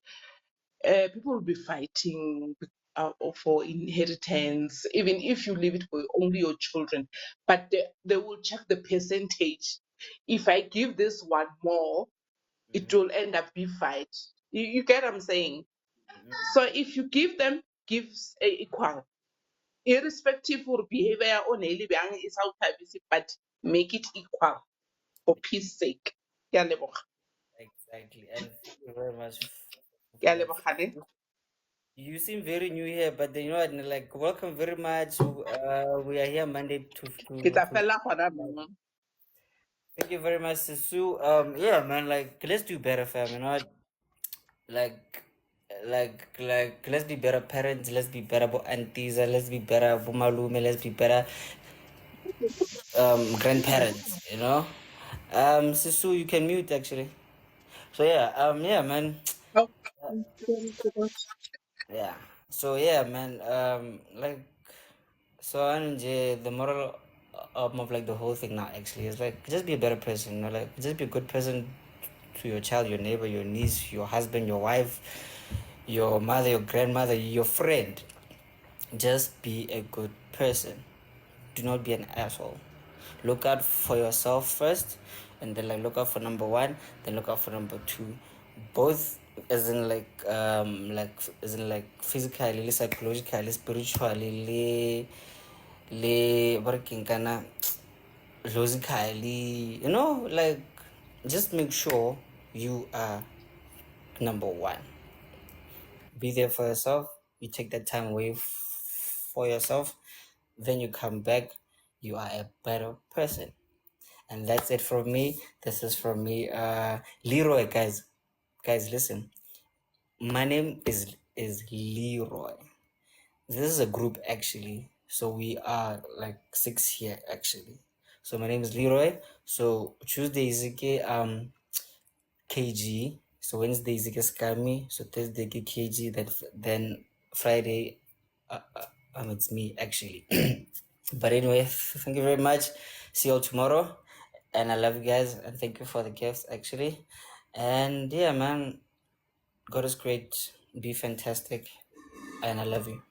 people will be fighting for inheritance, even if you leave it for only your children. But they will check the percentage. If I give this one more, it will end up be fight. You get what I'm saying? So if you give them, gives equal, irrespective of behavior or is how but make it equal for peace sake. Ke a leboga. Exactly, and thank you very much Ke for a that. leboga, ne? You seem very new here, but you know what? Like, welcome very much. We are here Monday Ke tla to. fela gona moo. Thank you very much, Sisu. Yeah, man. Like, let's do better, fam. You know what? Like, let's be better parents. Let's be better aunties. Let's be better malume. Let's be better grandparents. Sisu, you can mute actually. So yeah, yeah, man. Oh, thank you. Yeah. So yeah, man. So and the moral of like the whole thing now actually is like just be a better person. Like just be a good person to your child, your neighbor, your niece, your husband, your wife. your mother, your grandmother, your friend. Just be a good person. Do not be an asshole. Look out for yourself first, and then like look out for number one, then look out for number two. Both as in as in like physically, psychologically, spiritually, working kana logically, like just make sure you are number one. Be there for yourself. You take that time away for yourself, then you come back, you are a better person. And that's it from me. This is from me, Leroy. Guys, listen, my name is Leroy. This is a group actually, so we are like 6 here actually. So my name is Leroy. So Tuesday is KG. So Wednesday is Skami. So Thursday KG. Then Friday, it's me actually. But anyway, thank you very much. See you all tomorrow, and I love you guys, and thank you for the gifts actually. And yeah, man, God is great. Be fantastic, and I love you.